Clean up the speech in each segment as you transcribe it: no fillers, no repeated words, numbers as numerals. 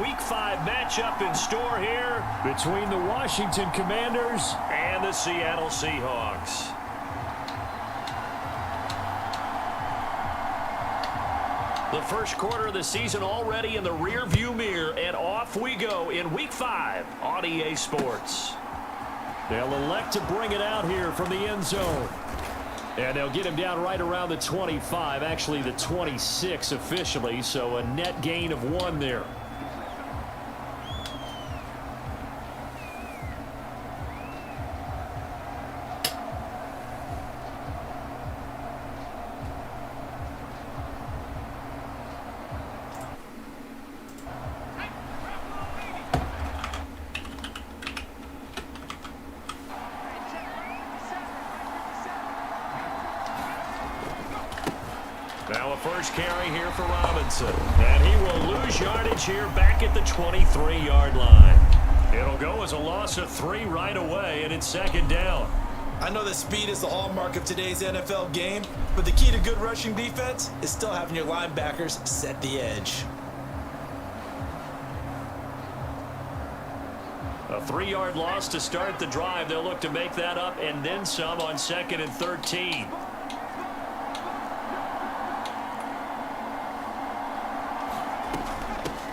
Week 5 matchup in store here between the Washington Commanders and the Seattle Seahawks. The first quarter of the season already in the rearview mirror, and off we go in Week 5 on EA Sports. They'll elect to bring it out here from the end zone. And they'll get him down right around the 25, actually the 26 officially, so a net gain of 1 there. Now a first carry here for Robinson. And he will lose yardage here back at the 23-yard line. It'll go as a loss of 3 right away, and it's second down. I know that speed is the hallmark of today's NFL game, but the key to good rushing defense is still having your linebackers set the edge. A 3-yard loss to start the drive. They'll look to make that up and then some on 2nd and 13.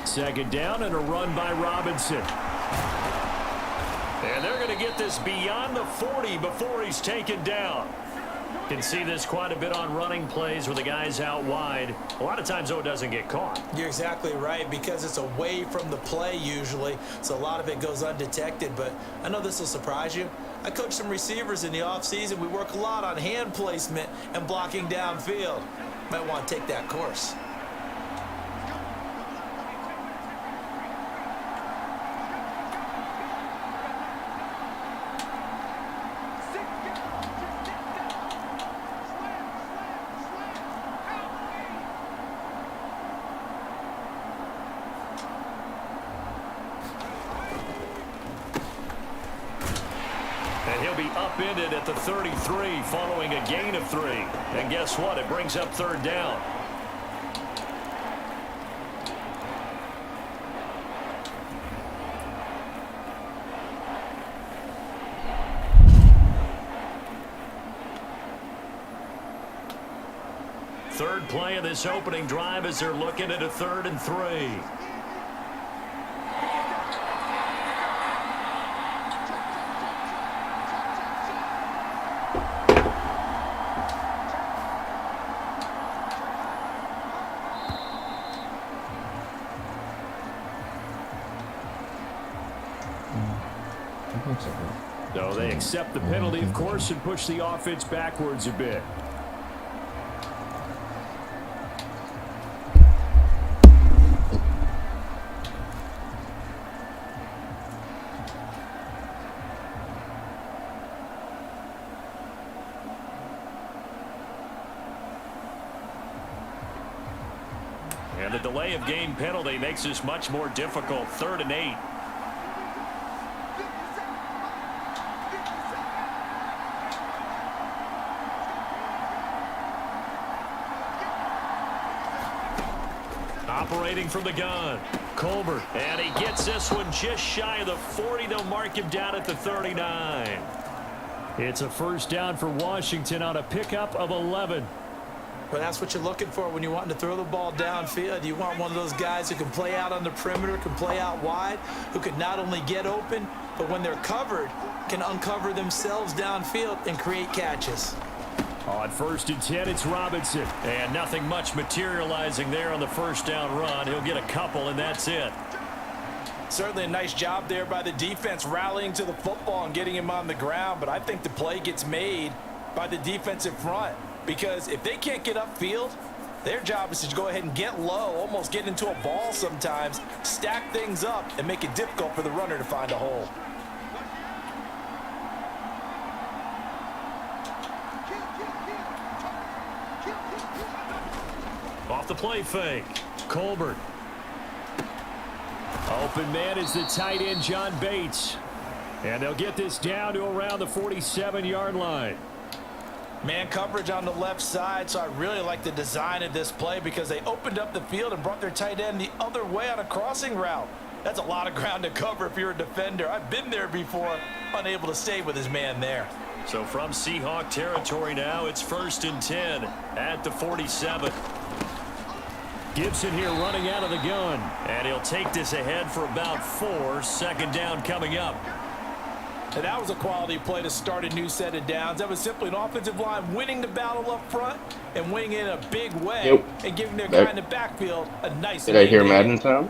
Second down and a run by Robinson. And they're going to get this beyond the 40 before he's taken down. Can see this quite a bit on running plays where the guy's out wide. A lot of times, though, it doesn't get caught. You're exactly right, because it's away from the play usually, so a lot of it goes undetected. But I know this will surprise you. I coach some receivers in the offseason. We work a lot on hand placement and blocking downfield. Might want to take that course. And he'll be upended at the 33 following a gain of 3. And guess what? It brings up third down. Third play of this opening drive as they're looking at a 3rd and 3. So they accept the penalty, of course, and push the offense backwards a bit. And the delay of game penalty makes this much more difficult. 3rd and 8. Operating from the gun, Colbert, and he gets this one just shy of the 40. They'll mark him down at the 39. It's a first down for Washington on a pickup of 11. But that's what you're looking for when you're wanting to throw the ball downfield. You want one of those guys who can play out on the perimeter, can play out wide, who can not only get open, but when they're covered, can uncover themselves downfield and create catches. On 1st and 10, it's Robinson. And nothing much materializing there on the first down run. He'll get a couple, and that's it. Certainly a nice job there by the defense rallying to the football and getting him on the ground. But I think the play gets made by the defensive front, because if they can't get upfield, their job is to go ahead and get low, almost get into a ball sometimes, stack things up, and make it difficult for the runner to find a hole. Off the play fake, Colbert. Open man is the tight end, John Bates. And they'll get this down to around the 47-yard line. Man coverage on the left side, so I really like the design of this play because they opened up the field and brought their tight end the other way on a crossing route. That's a lot of ground to cover if you're a defender. I've been there before, unable to stay with his man there. So from Seahawk territory now, it's 1st and 10 at the 47. Gibson here running out of the gun, and he'll take this ahead for about 4. 2nd down coming up. And that was a quality play to start a new set of downs. That was simply an offensive line winning the battle up front and winning it in a big way and giving their guy in the backfield a nice. Did I hear Madden sound?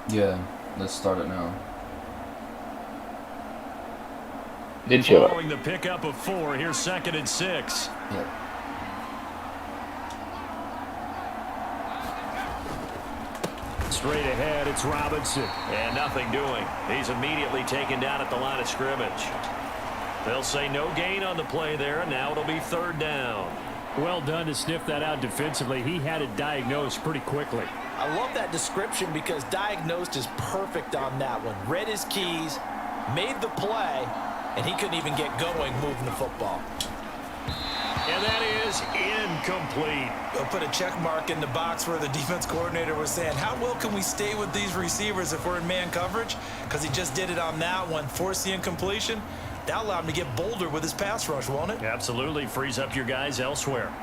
Yeah, let's start it now. Did show up. Following the pickup of 4, here's 2nd and 6. Yep. Straight ahead, it's Robinson. And nothing doing. He's immediately taken down at the line of scrimmage. They'll say no gain on the play there, and now it'll be 3rd down. Well done to sniff that out defensively. He had it diagnosed pretty quickly. I love that description because diagnosed is perfect on that one. Read his keys, made the play, and he couldn't even get going moving the football. And that is incomplete. We'll put a check mark in the box where the defense coordinator was saying, how well can we stay with these receivers if we're in man coverage? Because he just did it on that one, forced the incompletion. That allowed him to get bolder with his pass rush, won't it? Absolutely. Frees up your guys elsewhere.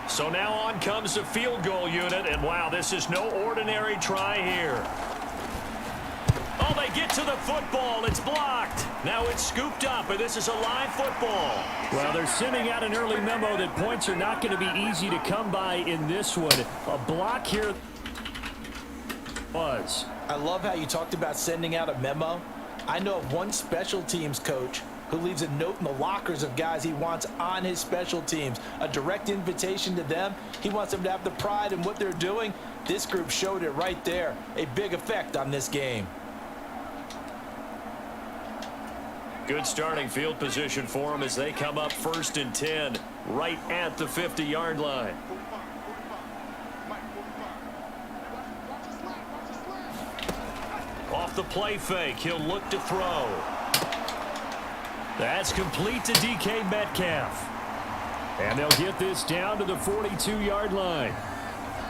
So now on comes the field goal unit. And, wow, this is no ordinary try here. Oh, they get to the football. It's blocked. Now it's scooped up, and this is a live football. Well, they're sending out an early memo that points are not going to be easy to come by in this one. A block here was. I love how you talked about sending out a memo. I know of one special teams coach who leaves a note in the lockers of guys he wants on his special teams. A direct invitation to them. He wants them to have the pride in what they're doing. This group showed it right there. A big effect on this game. Good starting field position for them as they come up 1st and 10 right at the 50-yard line. Off the play fake, he'll look to throw. That's complete to DK Metcalf. And they'll get this down to the 42-yard line.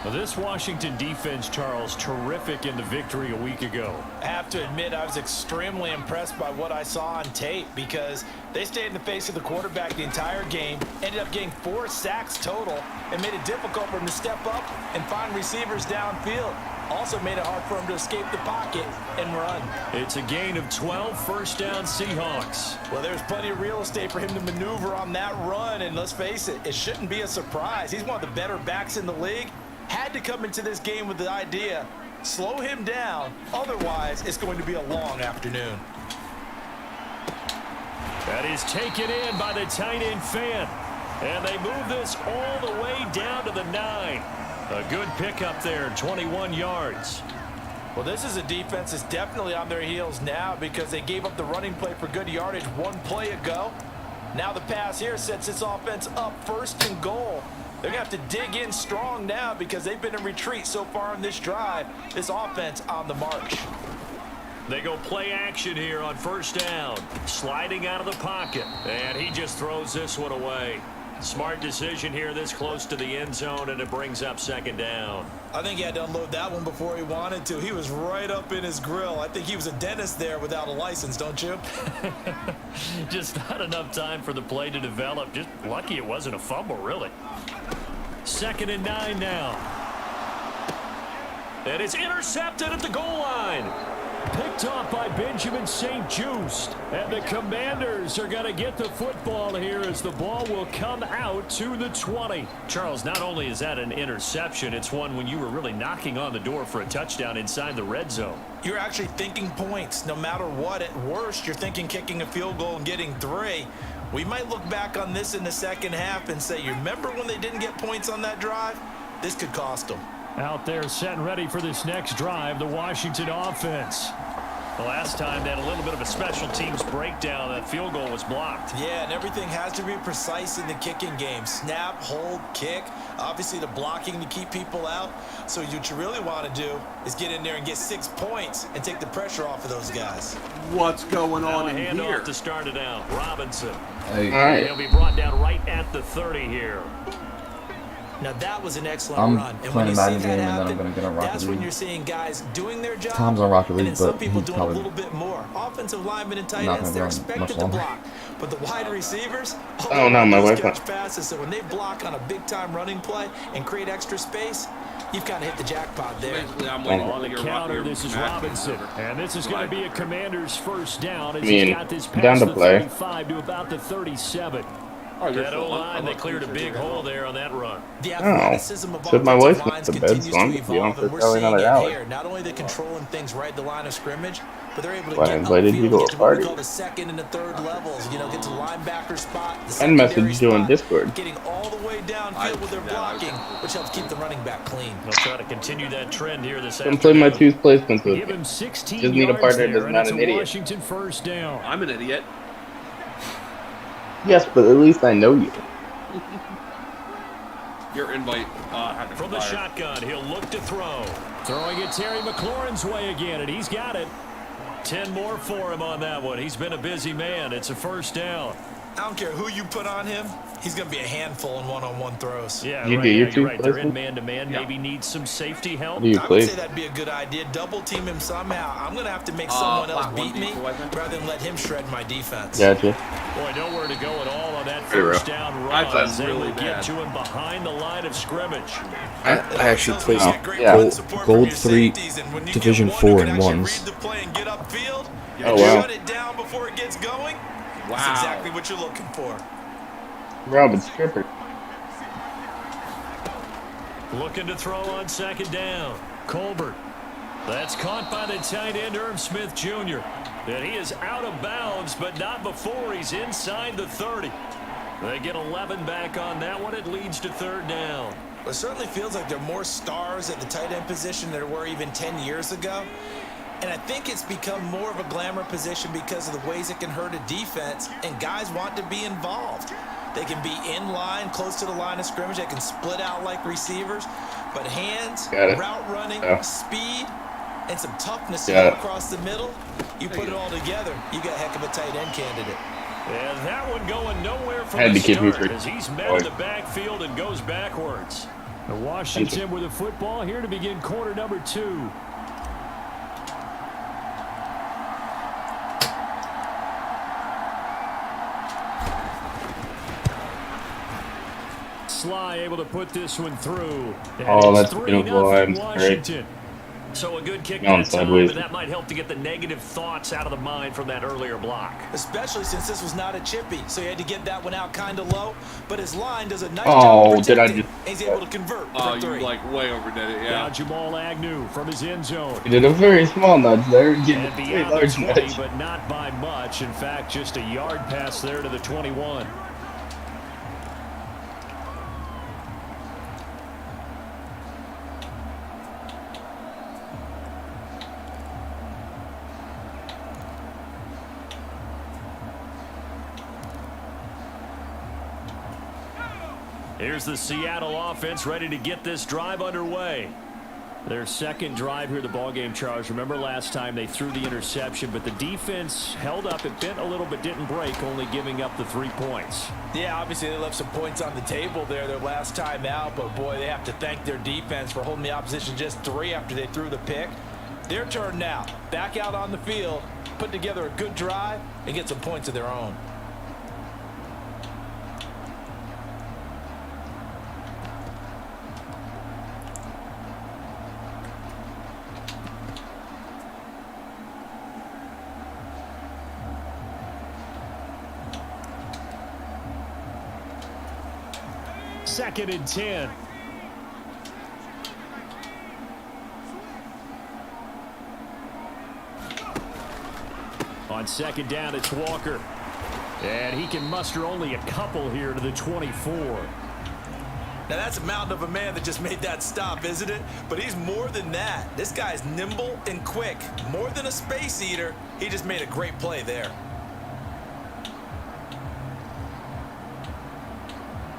Well, this Washington defense, Charles, terrific in the victory a week ago. I have to admit, I was extremely impressed by what I saw on tape because they stayed in the face of the quarterback the entire game, ended up getting 4 sacks total, and made it difficult for him to step up and find receivers downfield. Also made it hard for him to escape the pocket and run. It's a gain of 12, 1st down Seahawks. Well, there's plenty of real estate for him to maneuver on that run, and let's face it, it shouldn't be a surprise. He's one of the better backs in the league. Had to come into this game with the idea, slow him down, otherwise it's going to be a long afternoon. That is taken in by the tight end Fant. And they move this all the way down to the 9. A good pickup there, 21 yards. Well, this is a defense that's definitely on their heels now because they gave up the running play for good yardage one play ago. Now the pass here sets this offense up 1st and goal. They're going to have to dig in strong now because they've been in retreat so far on this drive. This offense on the march. They go play action here on 1st down. Sliding out of the pocket. And he just throws this one away. Smart decision here this close to the end zone, and it brings up 2nd down. I think he had to unload that one before he wanted to. He was right up in his grill. I think he was a dentist there without a license, don't you? Just not enough time for the play to develop. Just lucky it wasn't a fumble, really. 2nd and 9 now. And it's intercepted at the goal line. Picked off by Benjamin St-Juste. And the Commanders are going to get the football here as the ball will come out to the 20. Charles, not only is that an interception, it's one when you were really knocking on the door for a touchdown inside the red zone. You're actually thinking points. No matter what, at worst, you're thinking kicking a field goal and getting 3. We might look back on this in the second half and say, you remember when they didn't get points on that drive? This could cost them. Out there set and ready for this next drive, the Washington offense. The last time they had a little bit of a special teams breakdown. That field goal was blocked. Yeah, and everything has to be precise in the kicking game. Snap, hold, kick. Obviously, the blocking to keep people out. So what you really want to do is get in there and get 6 points and take the pressure off of those guys. What's going Now on a in handoff here? to start it out. Robinson. Hey, All right. He'll be brought down right at the 30 here. Now, that was an excellent I'm run. And when playing you a see Madden that game and then happen, I'm going to get on Rocket that's when League. you're seeing guys doing their job. Tom's on Rocket League, and then some but people he's doing a probably little bit more. Offensive linemen and tight not ends, gonna they're run expected much to longer. block. But the wide receivers, Oh, no, my wife wife- catch passes. So when they block on a big-time running play and create extra space, you've kind of hit the jackpot there. Basically, I'm waiting On for the your counter, this is Madden Robinson. over. And this is going to be a Commander's first down as I mean, he's got this down past to the play. 35 to about the 37. Oh, you're That full. O-line, they cleared a big hole there on that run. The athleticism of Said my offensive wife lines went to bed, continues so I'm to gonna be on evolve, for and we're probably seeing another it hour. here. Not only are they controlling things right at the line of scrimmage, but they're able to Well, I get invited you upfield, to a get to what we party. call the second and the third levels. You know, get to linebacker spot, the And message secondary you on spot, Discord. getting all the way downfield with their blocking, which helps keep the running back clean. They'll try to continue that trend here this Come play my afternoon. twos placements with Give me. him 16 Just need a yards partner there, that's and not it's an a idiot. Washington first down. I'm an idiot. Yes, but at least I know you. Your invite had From the expired. shotgun, he'll look to throw. Throwing it Terry McLaurin's way again, and he's got it. 10 more for him on that one. He's been a busy man. It's a first down. I don't care who you put on him, he's going to be a handful in one-on-one throws. Yeah, You right. do your You're two right. They're in placements? man-to-man. Yeah. Maybe needs some safety help. Do you I would play? say that'd be a good idea. Double team him somehow. I'm going to have to make someone else flat one beat me deep, I think. rather than let him shred my defense. Gotcha. Boy, nowhere to go at all on that Pretty first rough. down I run. thought As they really will get bad. to him behind the line of scrimmage. I actually Tells me played you got great yeah. run support from Gold your 3 safeties, and when you Division get one who 4 can in actually ones. read the play and get upfield, Oh, and wow. shut it down before it gets going. Wow. That's exactly what you're looking for. Robin Stripper. Looking to throw on second down. Colbert. That's caught by the tight end, Irv Smith Jr. And he is out of bounds, but not before he's inside the 30. They get 11 back on that one. It leads to third down. It certainly feels like there are more stars at the tight end position than there were even 10 years ago. And I think it's become more of a glamour position because of the ways it can hurt a defense, and guys want to be involved. They can be in line, close to the line of scrimmage. They can split out like receivers. But hands, Got it. route running, Yeah. speed, and some toughness to Got get it. across the middle, you put it all together, you got a heck of a tight end candidate. And that one going nowhere from Had the to keep start moving. as he's met in the backfield and goes backwards. And Washington with the football here to begin quarter number 2. Sly able to put this one through. And Oh, it's that's 3-0 beautiful. I'm sorry. Washington. So a good kick Going that time, sideways. and that might help to get the negative thoughts out of the mind from that earlier block. Especially since this was not a chippy, so he had to get that one out kind of low. But his line does a nice Oh, job did I protecting, just- and he's able to convert Oh, for you 3. like way overdid it, Now yeah. Jamal Agnew from his end zone. You did a very small nudge there. Getting a And very beyond the large 20, nudge. but not by much. In fact, just a yard pass there to the 21. Here's the Seattle offense ready to get this drive underway. Their second drive here, the ballgame, Charles. Remember last time they threw the interception, but the defense held up. It bent a little but didn't break, only giving up the 3 points. Yeah, obviously they left some points on the table there their last time out, but boy, they have to thank their defense for holding the opposition just 3 after they threw the pick. Their turn now. Back out on the field, put together a good drive, and get some points of their own. Second and 10. On second down, it's Walker. And he can muster only a couple here to the 24. Now, that's a mountain of a man that just made that stop, isn't it? But he's more than that. This guy's nimble and quick. More than a space eater, he just made a great play there.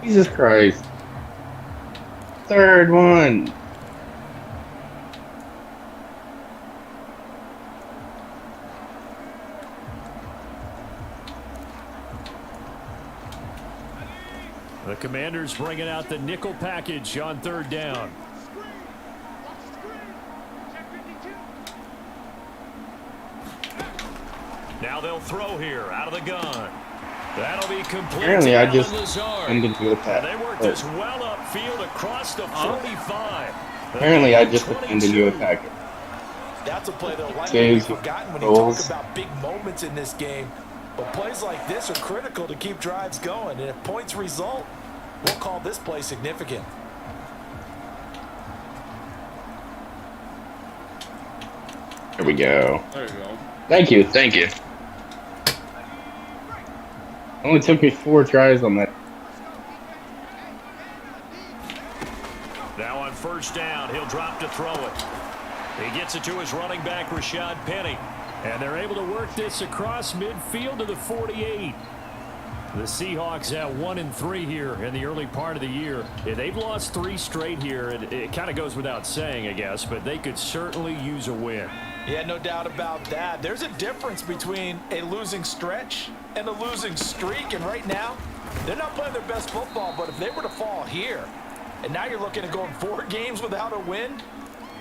Jesus Christ. Third one. The Commanders bringing out the nickel package on third down. Now they'll throw here out of the gun. That'll be complete. Apparently, I just ended with that. They work this well upfield across the 45. Apparently, I just ended you a packet. That's a play that'll likely be forgotten when you talk about big moments in this game. But plays like this are critical to keep drives going. And if points result, we'll call this play significant. Here we go. There you go. Thank you, thank you. Only took me 4 tries on that. Now on first down, he'll drop to throw it. He gets it to his running back, Rashad Penny. And they're able to work this across midfield to the 48. The Seahawks at 1-3 here in the early part of the year. Yeah, they've lost 3 straight here. It kind of goes without saying, I guess, but they could certainly use a win. Yeah, no doubt about that. There's a difference between a losing stretch and a losing streak. And right now, they're not playing their best football. But if they were to fall here, and now you're looking at going 4 games without a win,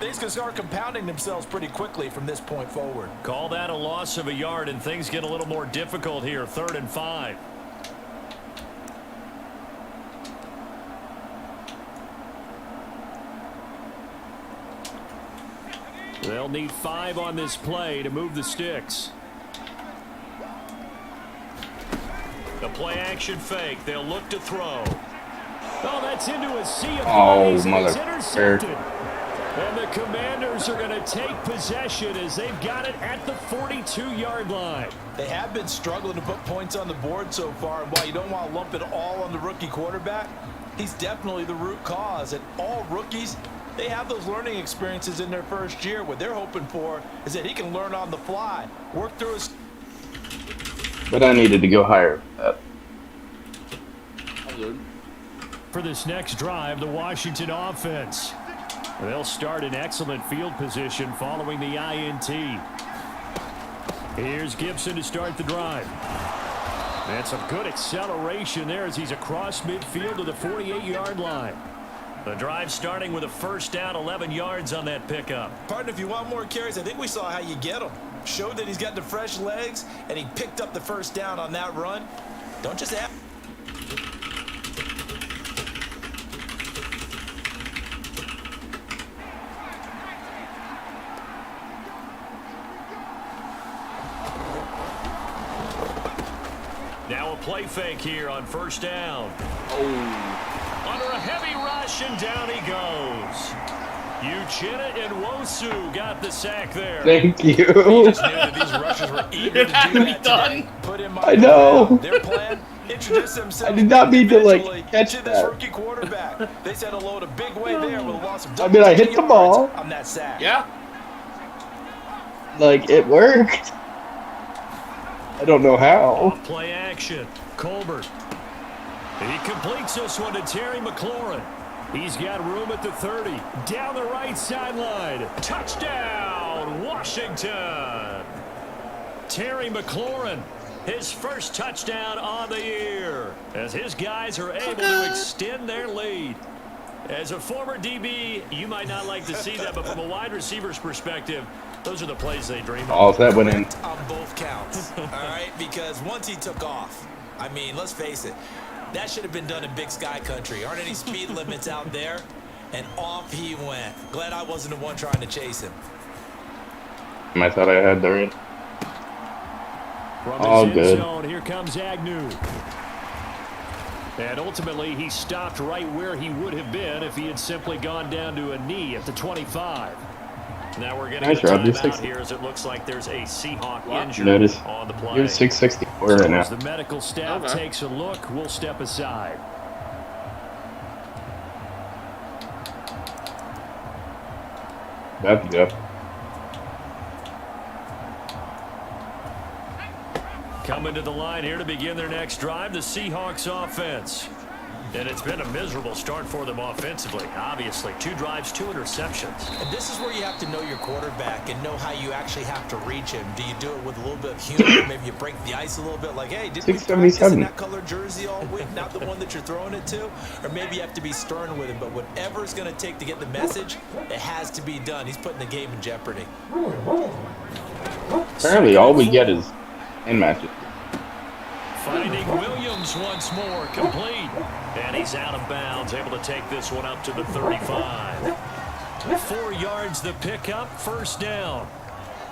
things can start compounding themselves pretty quickly from this point forward. Call that a loss of a yard, and things get a little more difficult here. 3rd and 5. They'll need 5 on this play to move the sticks. The play action fake. They'll look to throw. Oh, that's into a sea of bodies, and it's intercepted. And the Commanders are going to take possession as they've got it at the 42-yard line. They have been struggling to put points on the board so far, and while you don't want to lump it all on the rookie quarterback, he's definitely the root cause. And all rookies, they have those learning experiences in their first year. What they're hoping for is that he can learn on the fly, work through his... But I needed to go higher. For this next drive, the Washington offense. They'll start in excellent field position following the INT. Here's Gibson to start the drive. And some good acceleration there as he's across midfield to the 48-yard line. The drive starting with a first down, 11 yards on that pickup. Partner, if you want more carries, I think we saw how you get them. Showed that he's got the fresh legs, and he picked up the first down on that run. Don't just have... Now a play fake here on first down. Oh. Under a heavy rush, and down he goes. Uchenna and Wosu got the sack there. Thank you. He just knew that these rushers were eager to do that today. Put him on I know. their plan. Introduce themselves. I did not mean to, like, catch to this that. rookie quarterback. They said hello in a big way there with a loss of I mean, I hit the ball. on that sack. Yeah. Like, it worked. I don't know how. Play action. Colbert. He completes this one to Terry McLaurin. He's got room at the 30. Down the right sideline. Touchdown, Washington. Terry McLaurin, his first touchdown on the year, as his guys are able to extend their lead. As a former DB, you might not like to see that, but from a wide receiver's perspective, those are the plays they dream of. Oh, if that went in. On both counts, all right? Because once he took off, I mean, let's face it, that should have been done in Big Sky Country. Aren't any speed limits out there? And off he went. Glad I wasn't the one trying to chase him. I thought I had the red. From All his good. end zone, here comes Agnew. And ultimately, he stopped right where he would have been if he had simply gone down to a knee at the 25. Now we're getting Nice, a Rob. You're timeout 60. here as it looks like there's a Seahawk injury Notice. on the play. You're 664 right now. As the medical staff takes a look, we'll step aside. That's good. Coming to the line here to begin their next drive, the Seahawks offense. And it's been a miserable start for them offensively. Obviously, 2 drives, 2 interceptions. And this is where you have to know your quarterback and know how you actually have to reach him. Do you do it with a little bit of humor? Maybe you break the ice a little bit, like, hey, did we practice in that color jersey all week, not the one that you're throwing it to? Or maybe you have to be stern with him. But whatever it's going to take to get the message, it has to be done. He's putting the game in jeopardy. Apparently, all we get is in matches. Finding Williams once more, complete. And he's out of bounds, able to take this one up to the 35. 4 yards the pickup, first down.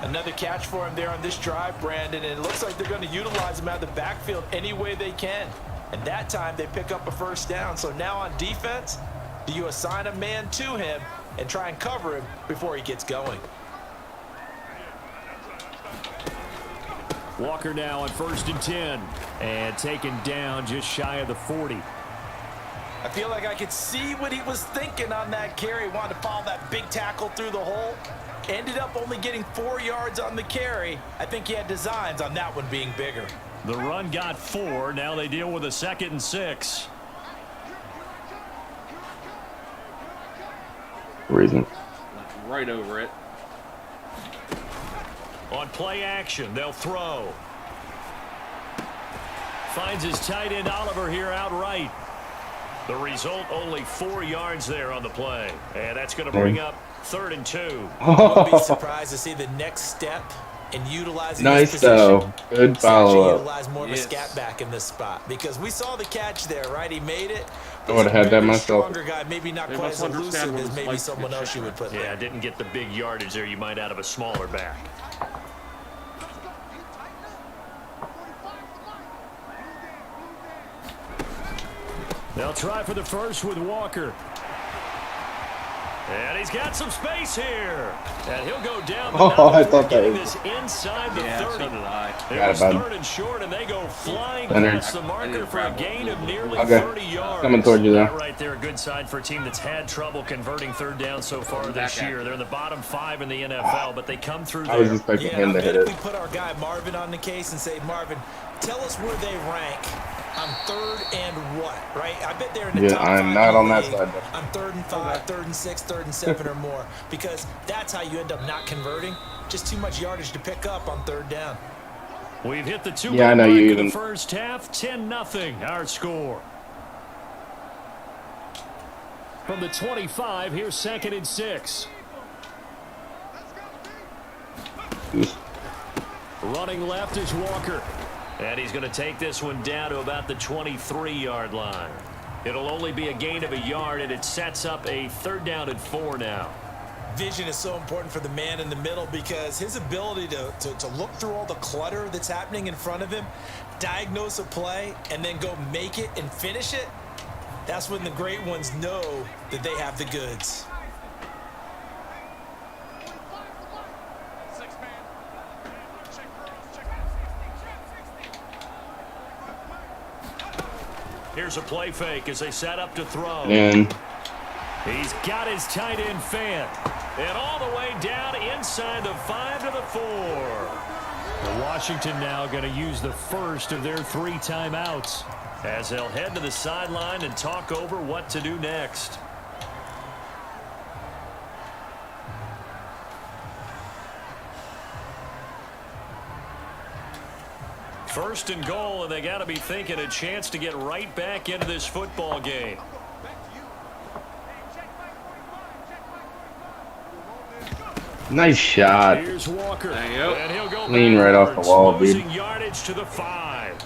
Another catch for him there on this drive, Brandon, and it looks like they're going to utilize him out of the backfield any way they can. And that time they pick up a first down. So now on defense, do you assign a man to him and try and cover him before he gets going? Walker now on 1st and 10. And taken down just shy of the 40. I feel like I could see what he was thinking on that carry. Wanted to follow that big tackle through the hole. Ended up only getting 4 yards on the carry. I think he had designs on that one being bigger. The run got 4. Now they deal with a 2nd and 6. Reason. Right over it. On play action, they'll throw. Finds his tight end Oliver here outright. The result, only 4 yards there on the play. And that's going to bring up 3rd and 2. I won't be surprised to see the next step in utilizing nice this position. though. Good follow-up. Utilize more of a scat back in this spot because we saw the catch there, right? He made it. I would have had that myself. Stronger guy, maybe not quite as elusive as maybe someone else you would put there. Yeah, didn't get the big yardage there you might out of a smaller back. They'll try for the first with Walker. And he's got some space here. And he'll go down. I thought that was this inside the 30. So did I. It was 3rd and short, and they go flying past the marker for a gain of nearly 30 yards. Coming toward you there. Right there, a good sign for a team that's had trouble converting 3rd down so far this year. They're in the bottom 5 in the NFL, but they come through there. I was expecting him to hit it. If we put our guy Marvin on the case and say, Marvin, tell us where they rank on 3rd and what, right? I bet they're in the top 5. I'm not on that side. On 3rd and 5, 3rd and 6, 3rd and 7 or more, because that's how you end up not converting. Just too much yardage to pick up on 3rd down. We've hit the 2 I know you in even the first half, 10-0 our score. From the 25, here's 2nd and 6. Running left is Walker. And he's going to take this one down to about the 23-yard line. It'll only be a gain of a yard, and it sets up a 3rd down and 4 now. Vision is so important for the man in the middle because his ability to look through all the clutter that's happening in front of him, diagnose a play, and then go make it and finish it, that's when the great ones know that they have the goods. Here's a play fake as they set up to throw. And He's got his tight end fan. And all the way down inside the 5 to the 4. Washington now going to use the first of their 3 timeouts as they'll head to the sideline and talk over what to do next. First and goal, and they got to be thinking a chance to get right back into this football game. nice shot. Here's Walker. And he'll go Clean right off the wall, dude. Losing yardage to the 5.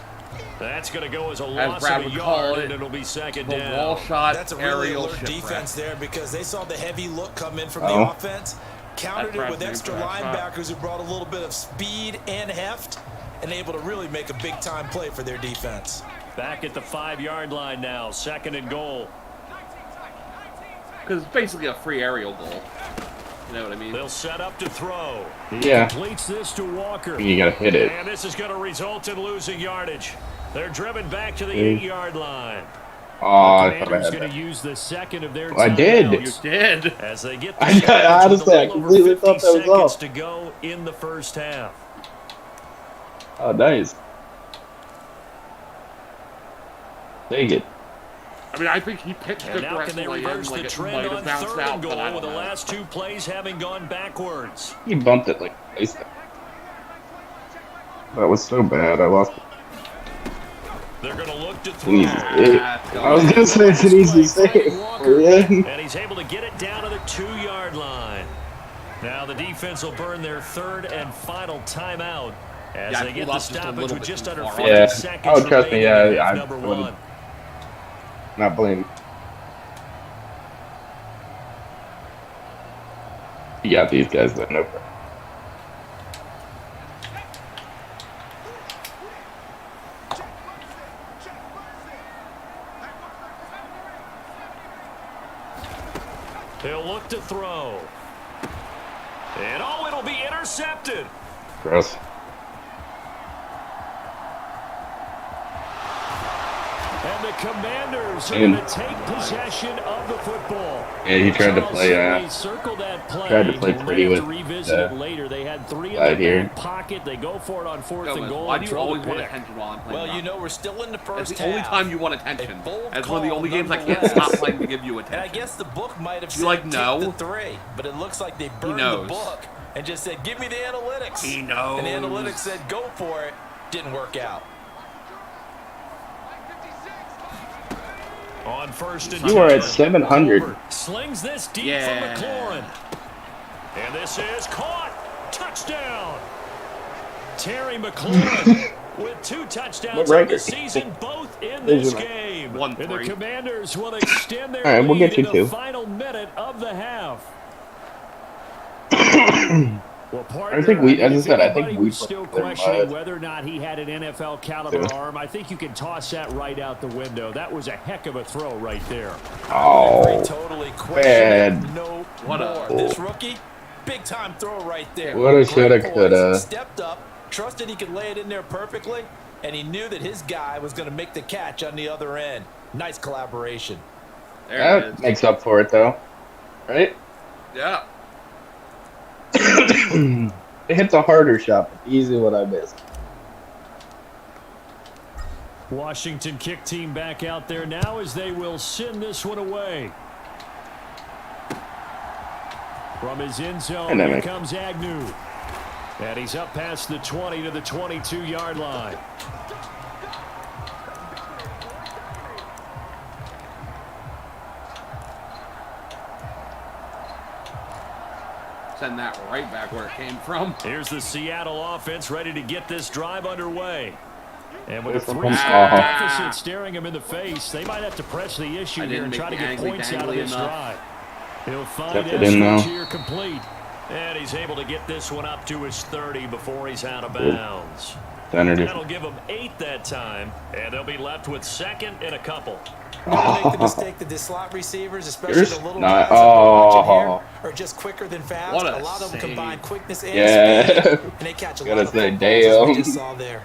That's going to go as a loss of a yard, and it'll be 2nd down. Wall shot. That's a really alert defense there because they saw the heavy look come in from the offense, countered it with extra linebackers who brought a little bit of speed and heft, and able to really make a big-time play for their defense. Back at the 5-yard line now, 2nd and goal. Because it's basically a free aerial goal. You know what I mean? They'll set up to throw. He Yeah. completes this to Walker. You gotta hit it. And this is going to result in losing yardage. They're driven back to the 8-yard line. I thought I Commander's had going to that. use the second of their I did. You timeouts did. as they get the I stoppage with honestly, a I little over completely 50 thought that was seconds off. to go in the first half. Oh, nice. Take it. I mean, I think he pitched And it now can they aggressively reverse and the like it trend might on have bounced third out, and but I goal don't with the know. last 2 plays having gone backwards? He bumped it like twice. That was so bad. I lost. They're going to look to throw. Please. I was gonna say it's an easy save for you. And he's able to get it down to the 2-yard line. Now the defense will burn their third and final timeout as Yeah, they get pulled the up just a stoppage little with bit just too under far. 50 Yeah. seconds Oh, trust me. remaining in Yeah, half I number would 1. not blame. You got these guys that know. He'll look to throw. And oh, it'll be intercepted. Gross. And the Commanders are And- going to take possession of the football. Yeah, he tried to play. They circled that play. Tried to play We'll pretty have with to revisit it later. They had 3 in side the here. back pocket. They go for it on 4th and Gomez, goal. why and do you throw the always want pick. attention while I'm playing? Well, rock? you know, we're still in the That's first the half. only time you want attention. A bold That's one of the call, only games I can't nonetheless. stop playing to give you And I attention. guess the book might have You said like, take no? the 3, but it looks like they burned the knows. book and just said, give me the analytics. He knows. And the analytics said, go for it. Didn't work out. On 1st and You are 10. at 700. Over. Slings this deep Yeah. from McLaurin. And this is caught. Touchdown. Terry McLaurin with 2 touchdowns What on the record? season, both in this Division. game. 1-3. And the Commanders will extend their All right, we'll lead get you in the two. final minute of the half. Well, I think we- as I if said, I think anybody we was still put them questioning mud. whether or not he had an NFL caliber Yeah. arm. I think you can toss that right out the window. That was a heck of a throw right there. Oh, Totally bad. questioned. No What a- more. This rookie, big time throw right there. Woulda, shoulda, Great coulda. poise, stepped up, trusted he could lay it in there perfectly, and he knew that his guy was going to make the catch on the other end. Nice collaboration. There it that is. makes up for it though, right? Yeah. It hits a harder shot, but easy what I missed. Washington kick team back out there now as they will send this one away. From his end zone, here Dynamic. comes Agnew. And he's up past the 20 to the 22-yard line. Send that right back where it came from. Here's the Seattle offense ready to get this drive underway. And with a From 3-score home. deficit staring him in the face, they might have to press the issue I here and didn't try to make the get angly points out of dangly this enough. drive. He'll find Kept it in now. here complete. And he's able to get this one up to his 30 before he's out of bounds. Centered it. That'll give them 8 that time, and they'll be left with 2nd and a couple. Don't make the mistake that the slot receivers, especially Yours? the little No, guys that we're watching oh. here, are just quicker than fast. What A a lot of them save. combine quickness and Yeah. speed, and they catch a Gotta lot of say, footballs, as we damn. just saw there.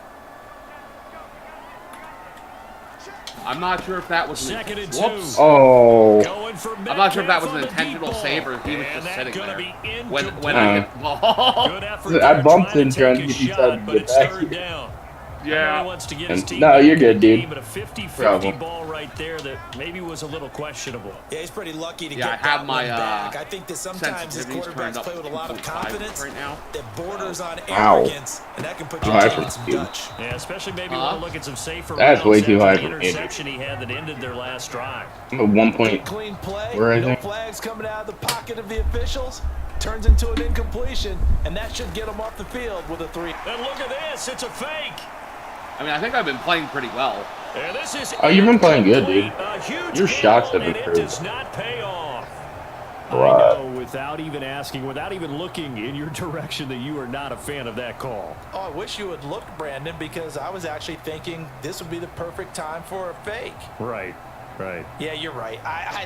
I'm not sure if that was an 2nd and 2. Whoops. Oh, Going for I'm not sure if that was Metcalf an on the intentional deep ball. save or if he was And just that's sitting gonna there. be When I hit the ball. Good effort I there, bumped trying him to trying take to a get you shot, to but get it's back 3rd here. down. Yeah. He wants to get his And- team no, back you're in the good, dude. game, but a 50-50 Problem. ball right there that maybe was a little questionable. Yeah, he's pretty lucky to Yeah, get I have that my, one back. I think that sometimes his sensitivities turned quarterbacks up play with a lot of 2.5 confidence right now. that borders on Wow. arrogance, and that can put your High team for in some you. Dutch. Yeah, especially maybe want to look at some safer That's routes way too after high the for me. interception he had that ended their last drive. I'm at 1 point. Clean play, Where is no he? flags coming out of the pocket of the officials, turns into an incompletion, and that should get him off the field with a 3. And look at this, it's a fake. I mean, I think I've been playing pretty well. And this is Oh, you've been playing good, dude. a huge Your shots gamble, have and it improved. does not pay off. Right. I know, without even asking, without even looking in your direction, that you are not a fan of that call. Oh, I wish you had looked, Brandon, because I was actually thinking this would be the perfect time for a fake. Right, right. Yeah, you're right.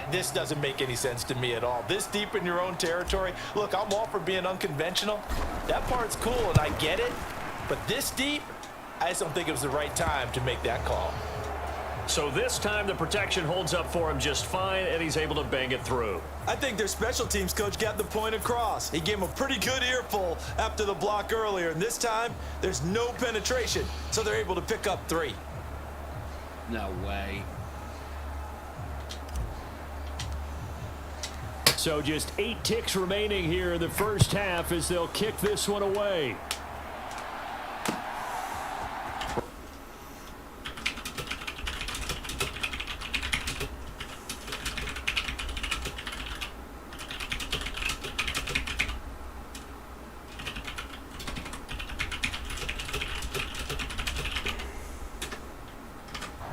This doesn't make any sense to me at all. This deep in your own territory. Look, I'm all for being unconventional. That part's cool, and I get it. But this deep, I just don't think it was the right time to make that call. So this time the protection holds up for him just fine, and he's able to bang it through. I think their special teams coach got the point across. He gave him a pretty good earful after the block earlier, and this time there's no penetration, so they're able to pick up 3. No way. So just 8 ticks remaining here in the first half as they'll kick this one away.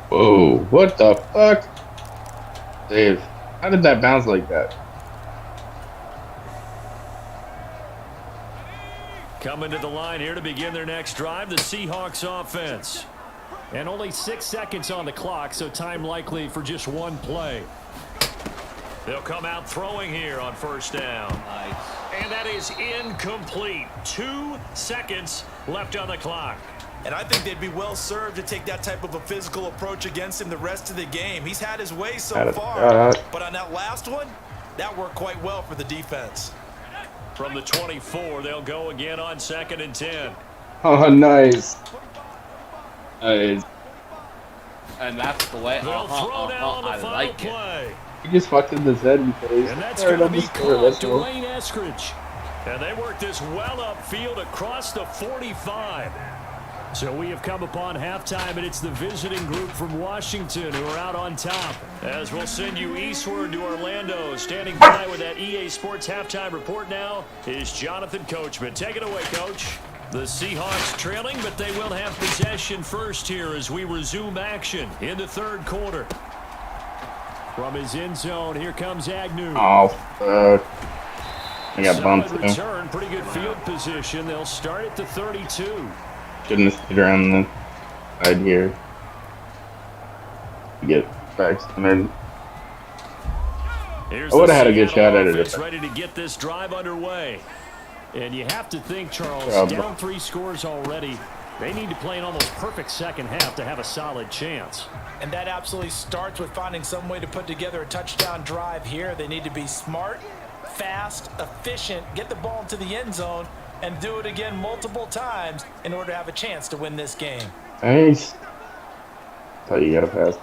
Whoa, what the fuck? Dave, how did that bounce like that? Coming to the line here to begin their next drive, the Seahawks offense. And only 6 seconds on the clock, so time likely for just one play. They'll come out throwing here on first down. Nice. And that is incomplete. 2 seconds left on the clock. And I think they'd be well served to take that type of a physical approach against him the rest of the game. He's had his way so far, but on that last one, that worked quite well for the defense. From the 24, they'll go again on 2nd and 10. Oh, nice. Nice. And that's the way. They'll throw down on the I final like play. He just fucked in his head and face. And that's going to be caught. Dwayne Eskridge. And they work this well upfield across the 45. So we have come upon halftime, and it's the visiting group from Washington who are out on top. As we'll send you eastward to Orlando. Standing by with that EA Sports halftime report now is Jonathan Coachman. Take it away, Coach. The Seahawks trailing, but they will have possession first here as we resume action in the third quarter. From his end zone, here comes Agnew. Oh, fuck. I got bumped too. Return, pretty good field position. They'll start at the 32. Shouldn't have stayed around the side here. Get back to the I would have had a good shot at it. Ready to get this drive underway. And you have to think, Charles, down 3 scores already. They need to play an almost perfect second half to have a solid chance. And that absolutely starts with finding some way to put together a touchdown drive here. They need to be smart, fast, efficient, get the ball into the end zone, and do it again multiple times in order to have a chance to win this game. Nice. Thought you got to pass.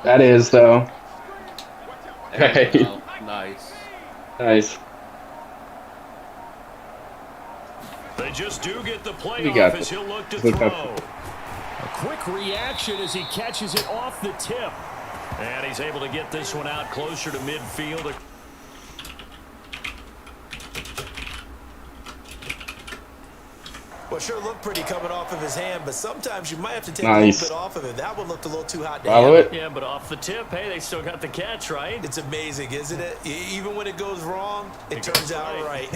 That is, though. There you go. Nice. Nice. They just do get the play We off got as this. he'll look to We throw. got A quick reaction as he catches it off the tip. And he's able to get this one out closer to midfield. Well, sure looked pretty coming off of his hand, but sometimes you might have to take a Nice. little bit off of it. That one looked a little too hot to Follow handle. it. Yeah, but off the tip, hey, they still got the catch, right? It's amazing, isn't it? Even when it goes wrong, it turns out right.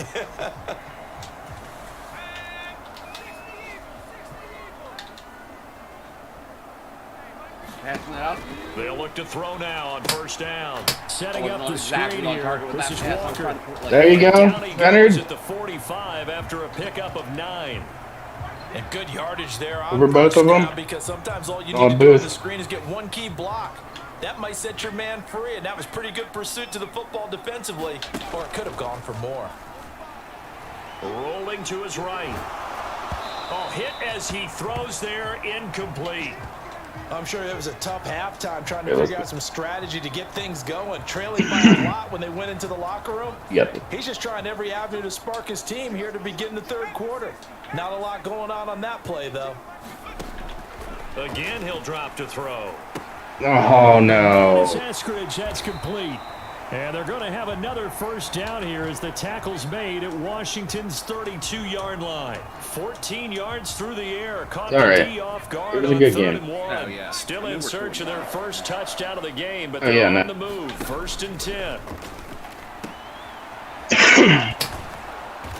Passing it out. They'll look to throw now on first down. Setting I up wasn't the exactly screen on here. target with This that is pass. I'm Walker. trying to put, like, There you go. Down he goes Leonard. at the 45 after a pickup of 9. And good yardage there on Over both of them? down, because sometimes all you Oh, need to do on boost. the screen is get one key block. That might set your man free, and that was pretty good pursuit to the football defensively, or it could have gone for more. Rolling to his right. Oh, hit as he throws there, incomplete. I'm sure it was a tough halftime trying to Yeah, figure out some strategy to get things going. Trailing by a lot when they went into the locker room. Yep. He's just trying every avenue to spark his team here to begin the third quarter. Not a lot going on that play, though. Again, he'll drop to throw. Oh, no. It's Eskridge, that's complete. And they're going to have another first down here as the tackle's made at Washington's 32-yard line. 14 yards through the air. Caught All the right. D off guard It was a on good 3rd game. and 1. Oh, yeah. Still We in were search of doing their first touchdown of the game, but Oh, they're yeah, on no. the move. 1st and 10.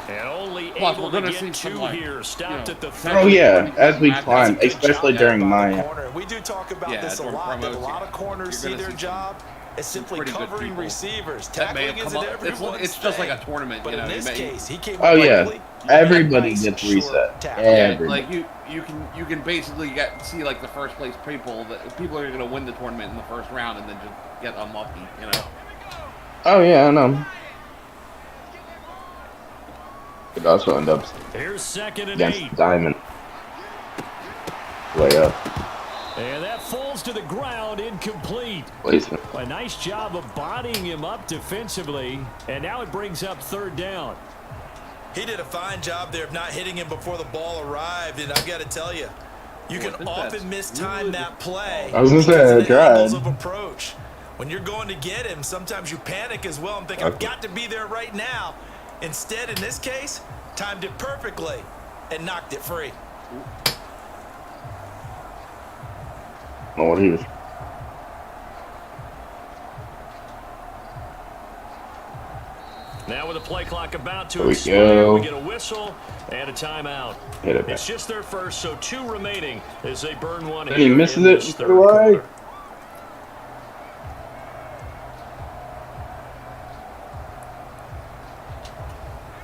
And only Plus, able we're to gonna get see 2 some, like, here. Stopped you at the know, 30. Oh, yeah. As we That's a climb, Good especially job during there by the my... corner. We do talk about Yeah, this a during lot, that a promos, lot yeah. of corners You're see gonna their see job as simply pretty good covering people receivers. that may Tackling have isn't come up. everyone's It's just like thing. a tournament, But you know. in this you may- case, he came Oh, up yeah. quickly Everybody nice, gets short reset. tackle. Yeah, Everybody. like you can basically see like the first place people are going to win the tournament in the first round and then just get unlucky, you know. Oh yeah, I know. Could also end up Here's 2nd and against 8. Diamond. Way up. And that falls to the ground, incomplete. Placement. A nice job of bodying him up defensively, and now it brings up 3rd down. He did a fine job there of not hitting him before the ball arrived, and I've got to tell you, you can often mistime that play I was gonna say, because I of the angles tried. of approach. When you're going to get him, sometimes you panic as well and think, I've got to be there right now. Instead, in this case, timed it perfectly and knocked it free. Oh, what he was. Now with the play clock about to There we expire, go. we get a whistle and a timeout. Hit it back. It's just their first, so 2 remaining as they burn one And he here misses in it. this Put 3rd away. quarter.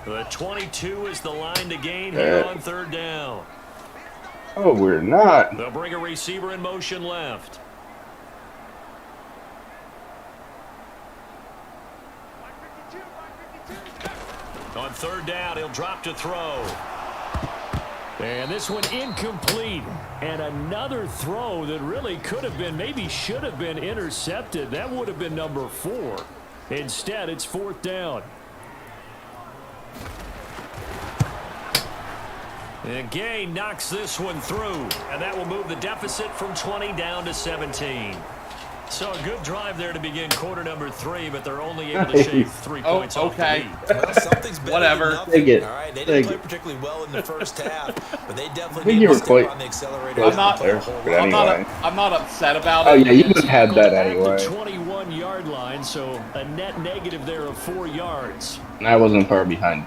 The 22 is the line to gain here on 3rd down. Oh, we're not. They'll bring a receiver in motion left. On 3rd down, he'll drop to throw. And this one incomplete. And another throw that really could have been, maybe should have been intercepted. That would have been number 4. Instead, it's 4th down. And Gay knocks this one through, and that will move the deficit from 20 down to 17. So a good drive there to begin quarter number 3, but they're only able to shave 3 points off the lead. Well, something's better Whatever. than nothing. Take it. All right, they Take didn't play it. particularly well in the first half, but they I definitely think need you to were step quite on the accelerator. close and not play there, a whole but lot. anyway. I'm not upset about it. Oh yeah, you would have had that At anyway. the 21-yard line, so a net negative there of 4 yards. And I wasn't far behind.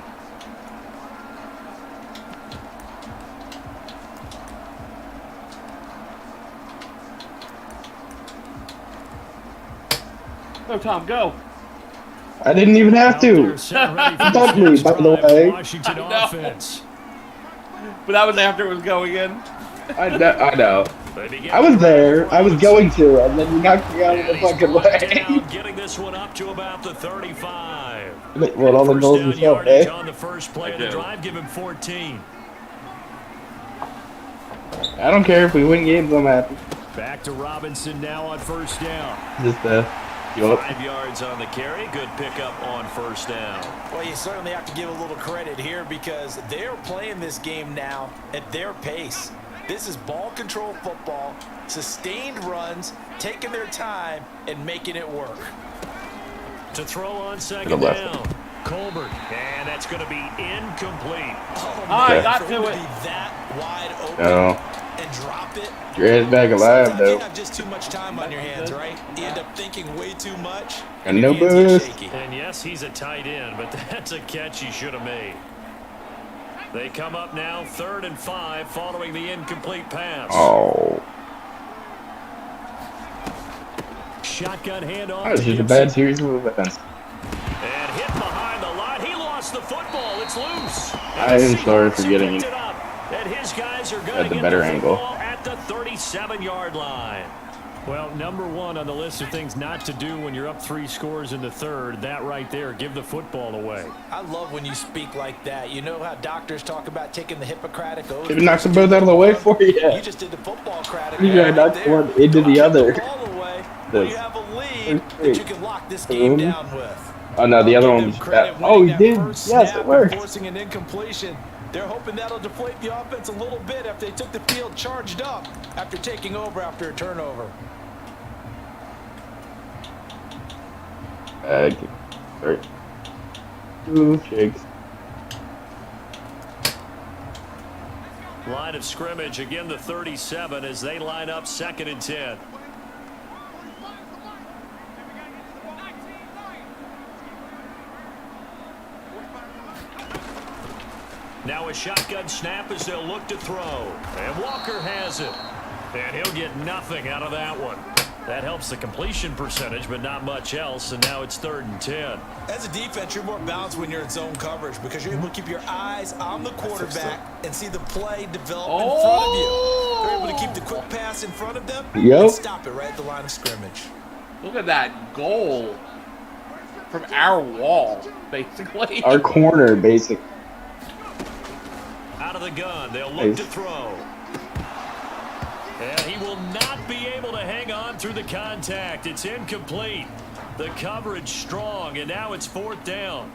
Go, Tom, go. I didn't even have Out there, to. set ready for Bumped the me, next by the drive, way. Washington I know. offense. But that was after it was going in. I know. They begin I was to there. drive I was Robinson. going to, and then you knocked me out of And the he's fucking brought way. down, getting this one up to about the 35. Well, all the First goals down yourself, yardage eh? on the first play I of the do. drive, give him 14. I don't care if we win games. I'm happy. Back to Robinson now on first down. Just you up. 5 yards on the carry. Good pickup on first down. Well, you certainly have to give a little credit here because they're playing this game now at their pace. This is ball control football, sustained runs, taking their time, and making it work. To throw on To second the left. down. Colbert. And that's going to be incomplete. Oh, I man, got for him to it. be that wide open No. and drop it. Your ass back alive, Sometimes you though. have just too much time on your hands, right? You end up thinking way too much. And your no hands get boost. shaky. And yes, he's a tight end, but that's a catch he should have made. They come up now 3rd and 5 following the incomplete pass. Oh. Shotgun handoff. That was to just a Gibson. bad series of events. And hit behind the line. He lost the football. It's loose. I am sorry for Seahawks getting picked it. it up. And his guys are going At to the get better the angle. football at the 37-yard line. Well, number 1 on the list of things not to do when you're up 3 scores in the 3rd, that right there, give the football away. I love when you speak like that. You know how doctors talk about taking the Hippocratic oath? Even knocked them both out of the way for you. You just did the football Cratic Yeah, I oath knocked right there. one into the Don't other. give the ball away when This. you have a lead First that you three. can lock this game Boom. down with. Oh no, the I'll other give one them was credit that. Oh, winning he that did. first Yes, snap it and worked. Forcing an incompletion. They're hoping that'll deflate the offense a little bit after they took the field charged up after taking over after a turnover. Sorry. Two shakes. Line of scrimmage, again the 37 as they line up 2nd and 10. Now a shotgun snap as they'll look to throw. And Walker has it. And he'll get nothing out of that one. That helps the completion percentage, but not much else, and now it's 3rd and 10. As a defense, you're more balanced when you're in zone coverage because you're able to keep your eyes on the quarterback and see the play develop in front of you. They're able to keep the quick pass in front of them and stop it right at the line of scrimmage. Look at that goal from our wall, basically. Our corner, basically. Out of the gun, they'll look to throw. And he will not be able to hang on through the contact. It's incomplete. The coverage strong, and now it's 4th down.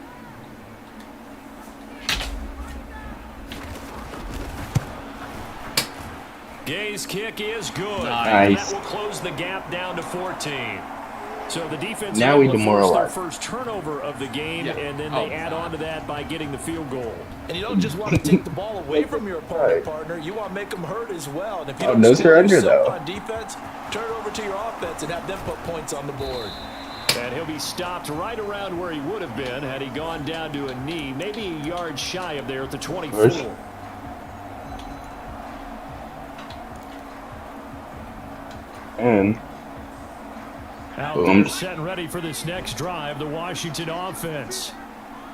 Gay's kick is good. Nice. That will close the gap down to 14. So the defense now we forced demoralize. their first turnover of the game, and then they add on to that by getting the field goal. And you don't just want to take the ball away from your opponent, partner. You want to make them hurt as well. And if you don't no score surrender, yourself though. on defense, turn it over to your offense and have them put points on the board. And he'll be stopped right around where he would have been had he gone down to a knee, maybe a yard shy of there at the 24. And Out there set and ready for this next drive, the Washington offense.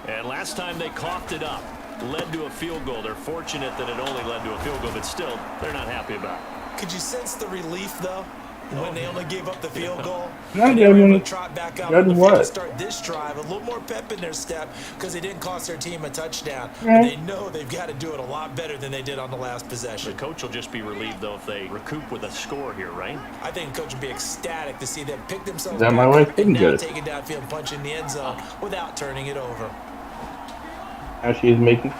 And last time they coughed it up, led to a field goal. They're fortunate that it only led to a field goal, but still, they're not happy about it. Could you sense the relief, though, when they only gave up the field goal? Not And they were able good. to trot back out Good on the field what? to start this drive. A little more pep in their step because they didn't cost their team a touchdown. And they know they've got to do it a lot better than they did on the last The possession. coach will just be relieved, though, if they recoup with a score here, right? I think the coach would be ecstatic to see them pick themselves That back my wife up and didn't now get it. take it downfield and punch in the end zone without turning it over. How she's making.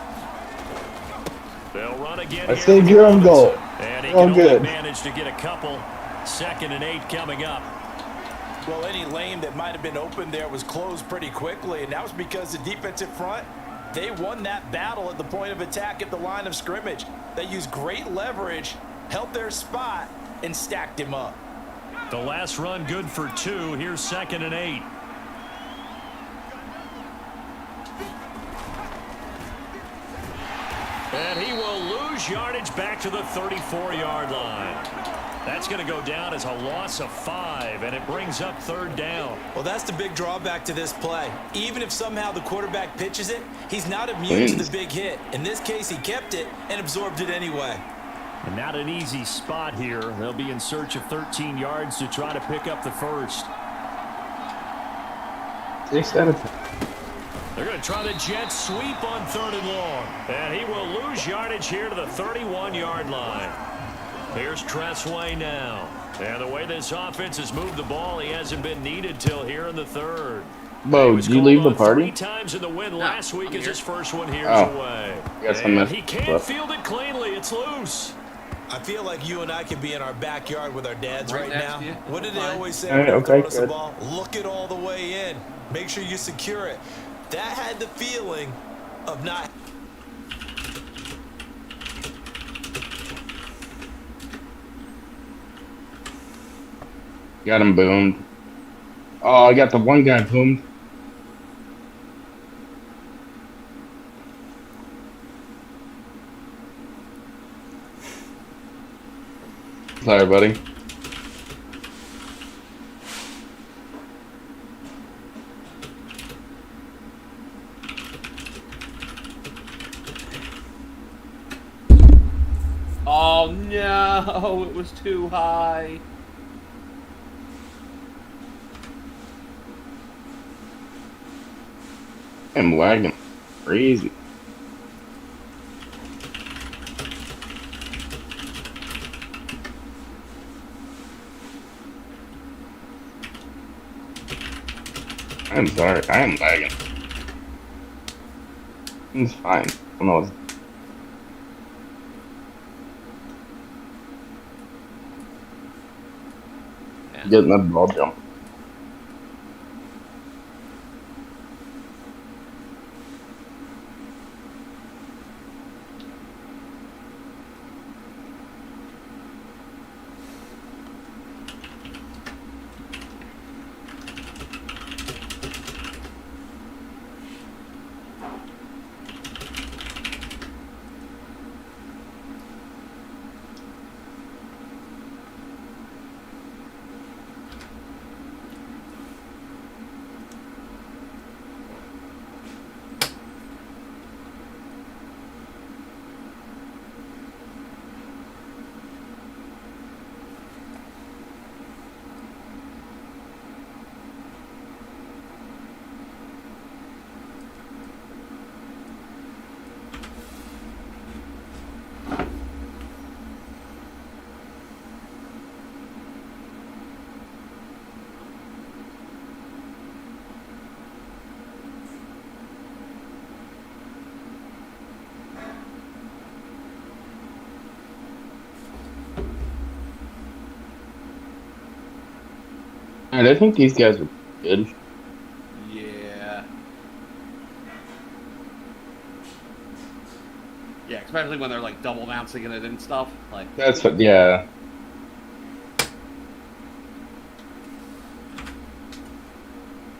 They'll run again. I here saved with your own goal. Robinson. And he Oh, can only good. manage to get a couple. 2nd and 8 coming up. Well, any lane that might have been open there was closed pretty quickly, and that was because the defensive front, they won that battle at the point of attack at the line of scrimmage. They used great leverage, held their spot, and stacked him up. The last run good for 2. Here's 2nd and 8. And he will lose yardage back to the 34-yard line. That's going to go down as a loss of 5, and it brings up 3rd down. Well, that's the big drawback to this play. Even if somehow the quarterback pitches it, he's not immune to the big hit. In this case, he kept it and absorbed it anyway. And not an easy spot here. They'll be in search of 13 yards to try to pick up the first. 6 out of 10. They're going to try the jet sweep on 3rd and long. And he will lose yardage here to the 31-yard line. Here's Tressway now. And the way this offense has moved the ball, he hasn't been needed till here in the 3rd. Bo, did you leave the party? 3 times in the win last week as his first one here's Oh. away. Guess I And messed he can't up. field it cleanly. It's loose. I feel like you and I could be in our backyard with our dads Right right next now. to you. What did they Fine. always say All right, when they okay, throw us the good. ball? Look it all the way in. Make sure you secure it. That had the feeling of not. Got him boomed. Oh, I got the one guy boomed. Sorry, buddy. Oh, no. It was too high. I'm lagging. Crazy. I'm sorry. I am lagging. It's fine. I know it's getting that ball jump. Alright, I think these guys are good. Yeah. Yeah, especially when they're like double announcing it and stuff. Like That's what, yeah.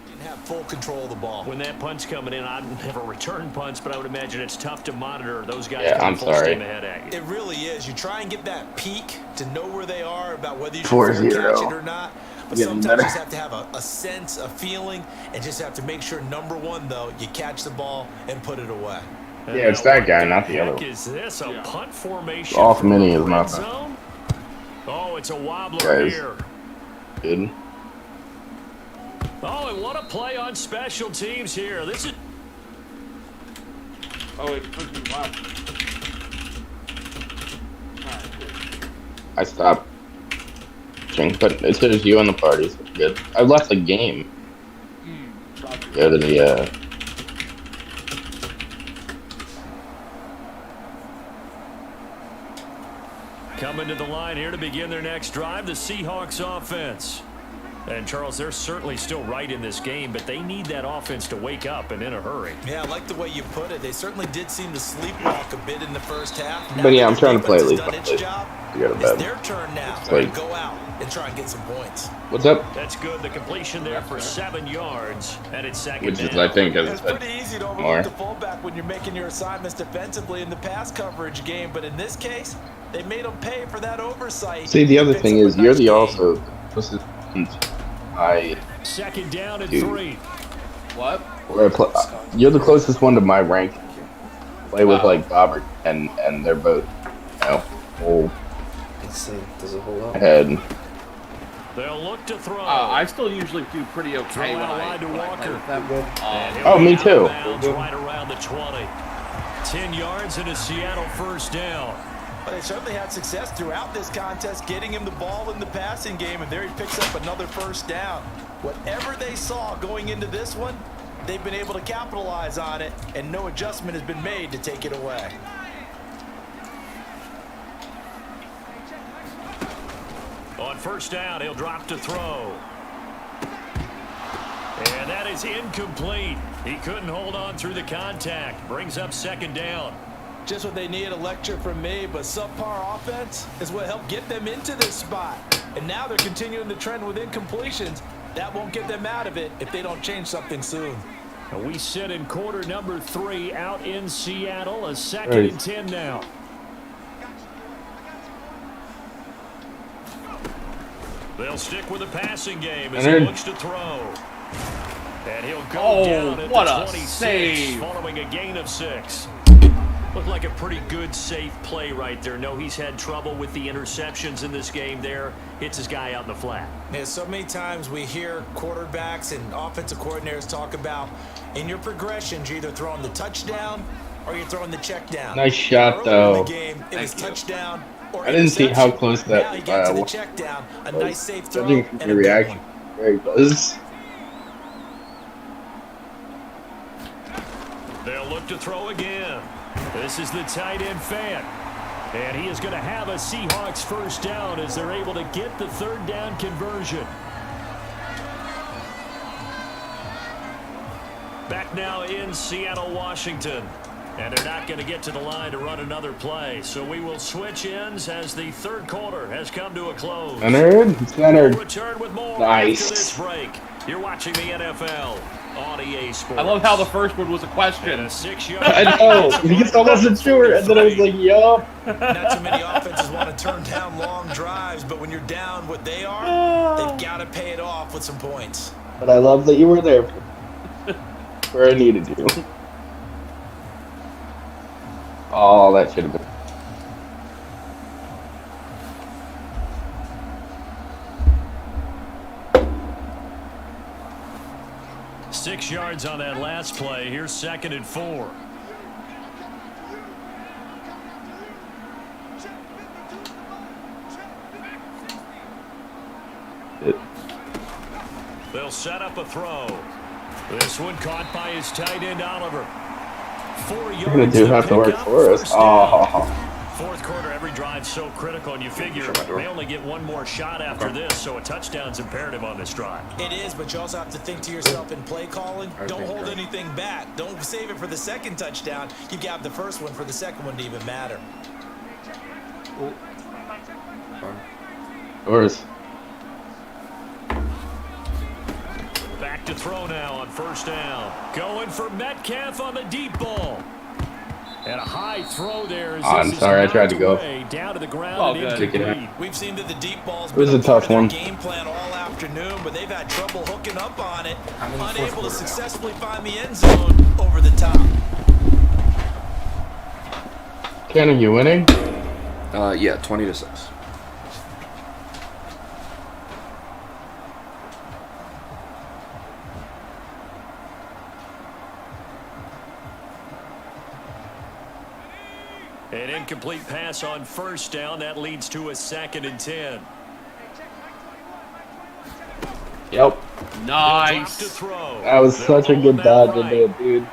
Didn't have full control of the ball. When that punt's coming in, I've never returned punts, but I would imagine it's tough to monitor those guys Yeah, coming I'm full sorry. steam ahead at you. It really is. You try and get that peak to know where they are about whether you should 4-0. fair catch it or not. But Getting sometimes better. you just have to have a sense, a feeling, and just have to make sure, number one, though, you catch the ball and put it away. And Yeah, it's now that what guy, not the heck other one. Is this a punt formation? Off from mini the is red not zone? Oh, it's a wobbler Guys. here. Good. Oh, and what a play on special teams here. This is oh, it took me left. I stopped. But it says you on the party, so good. I left the game. Go to the, coming to the line here to begin their next drive, the Seahawks offense. And, Charles, they're certainly still right in this game, but they need that offense to wake up and in a hurry. Yeah, I like the way you put it. They certainly did seem to sleepwalk a bit in the first half. Now But yeah, that I'm the trying to play at defense least has done its five job, to go to it's bed. their turn now It's to like- go out and try and get some points. What's up? That's good. The completion there for 7 yards, and it's second Which is, down. I think, It's is pretty easy to overlook more. the fullback when you're making your assignments defensively in the pass coverage game, but in this case, they made them pay for that oversight. See, the other Picks thing up a is, you're nice the gain. also. This is I. Second down and Dude. 3. What? Where I you're the closest one to my rank. Play with Oh. like Bobbert, and they're both, you know, full Let's see. Does it hold up? head. They'll look to throw. I still usually do pretty okay Throw when out I, wide to when I play Walker. with them. And he'll Oh, be me out too. of bounds right around the 20. 10 yards and a Seattle first down. But they certainly had success throughout this contest, getting him the ball in the passing game, and there he picks up another first down. Whatever they saw going into this one, they've been able to capitalize on it, and no adjustment has been made to take it away. On first down, he'll drop to throw. And that is incomplete. He couldn't hold on through the contact. Brings up second down. Just what they needed, a lecture from me, but subpar offense is what helped get them into this spot. And now they're continuing the trend with incompletions. That won't get them out of it if they don't change something soon. And we sit in quarter number 3 out in Seattle. A second and 10 now. They'll stick with the passing game as he looks to throw. And he'll go down at what the a 26 save. following a gain of 6. Looked like a pretty good, safe play right there. No, he's had trouble with the interceptions in this game there. Hits his guy out in the flat. Yeah, so many times we hear quarterbacks and offensive coordinators talk about in your progressions, you're either throwing the touchdown or you're throwing the check down. Nice shot, Earlier though. in the game, it was touchdown or I didn't see how interception. close that Now he gets to the check down. A nice safe throw Judging and from a your big reaction, one. very close. They'll look to throw again. This is the tight end Fant. And he is going to have a Seahawks first down as they're able to get the third down conversion. Back now in Seattle, Washington. And they're not going to get to the line to run another play. So we will switch ends as the third quarter has come to a close. Centered. We'll return with more Nice. after this break. You're watching the NFL on EA Sports. I love how the first one was a And question. a 6-yard I know. He still wasn't sure, and then I was like, yup. Not too many offenses want to turn down long drives, but when you're down what they are, they've got to pay it off with some points. But I love that you were there where I needed you. Oh, that should have been. 6 yards on that last play. Here's 2nd and 4. They'll set up a throw. This one caught by his tight end Oliver. 4 yards. You're gonna do to have to pick work up for us. first down. Oh, fourth quarter, every drive's so critical, and you figure they only get one more shot after this, so a touchdown's imperative on this drive. It is, but you also have to think to yourself in play calling, don't hold anything back. Don't save it for the second touchdown. You got the first one for the second one to even matter. Yours. Back to throw now on first down. Going for Metcalf on the deep ball. And a high throw there. I'm sorry, I tried to go. Down to the ground and incomplete. We've seen that the deep ball's It was been a tough one. game plan all afternoon, but they've had trouble hooking up on it. Unable to successfully find the end zone over the top. Ken, are you winning? Yeah, 20-6. An incomplete pass on first down. That leads to a 2nd and 10. Yep. Nice. To throw. That was such a good dodge in right. there, dude.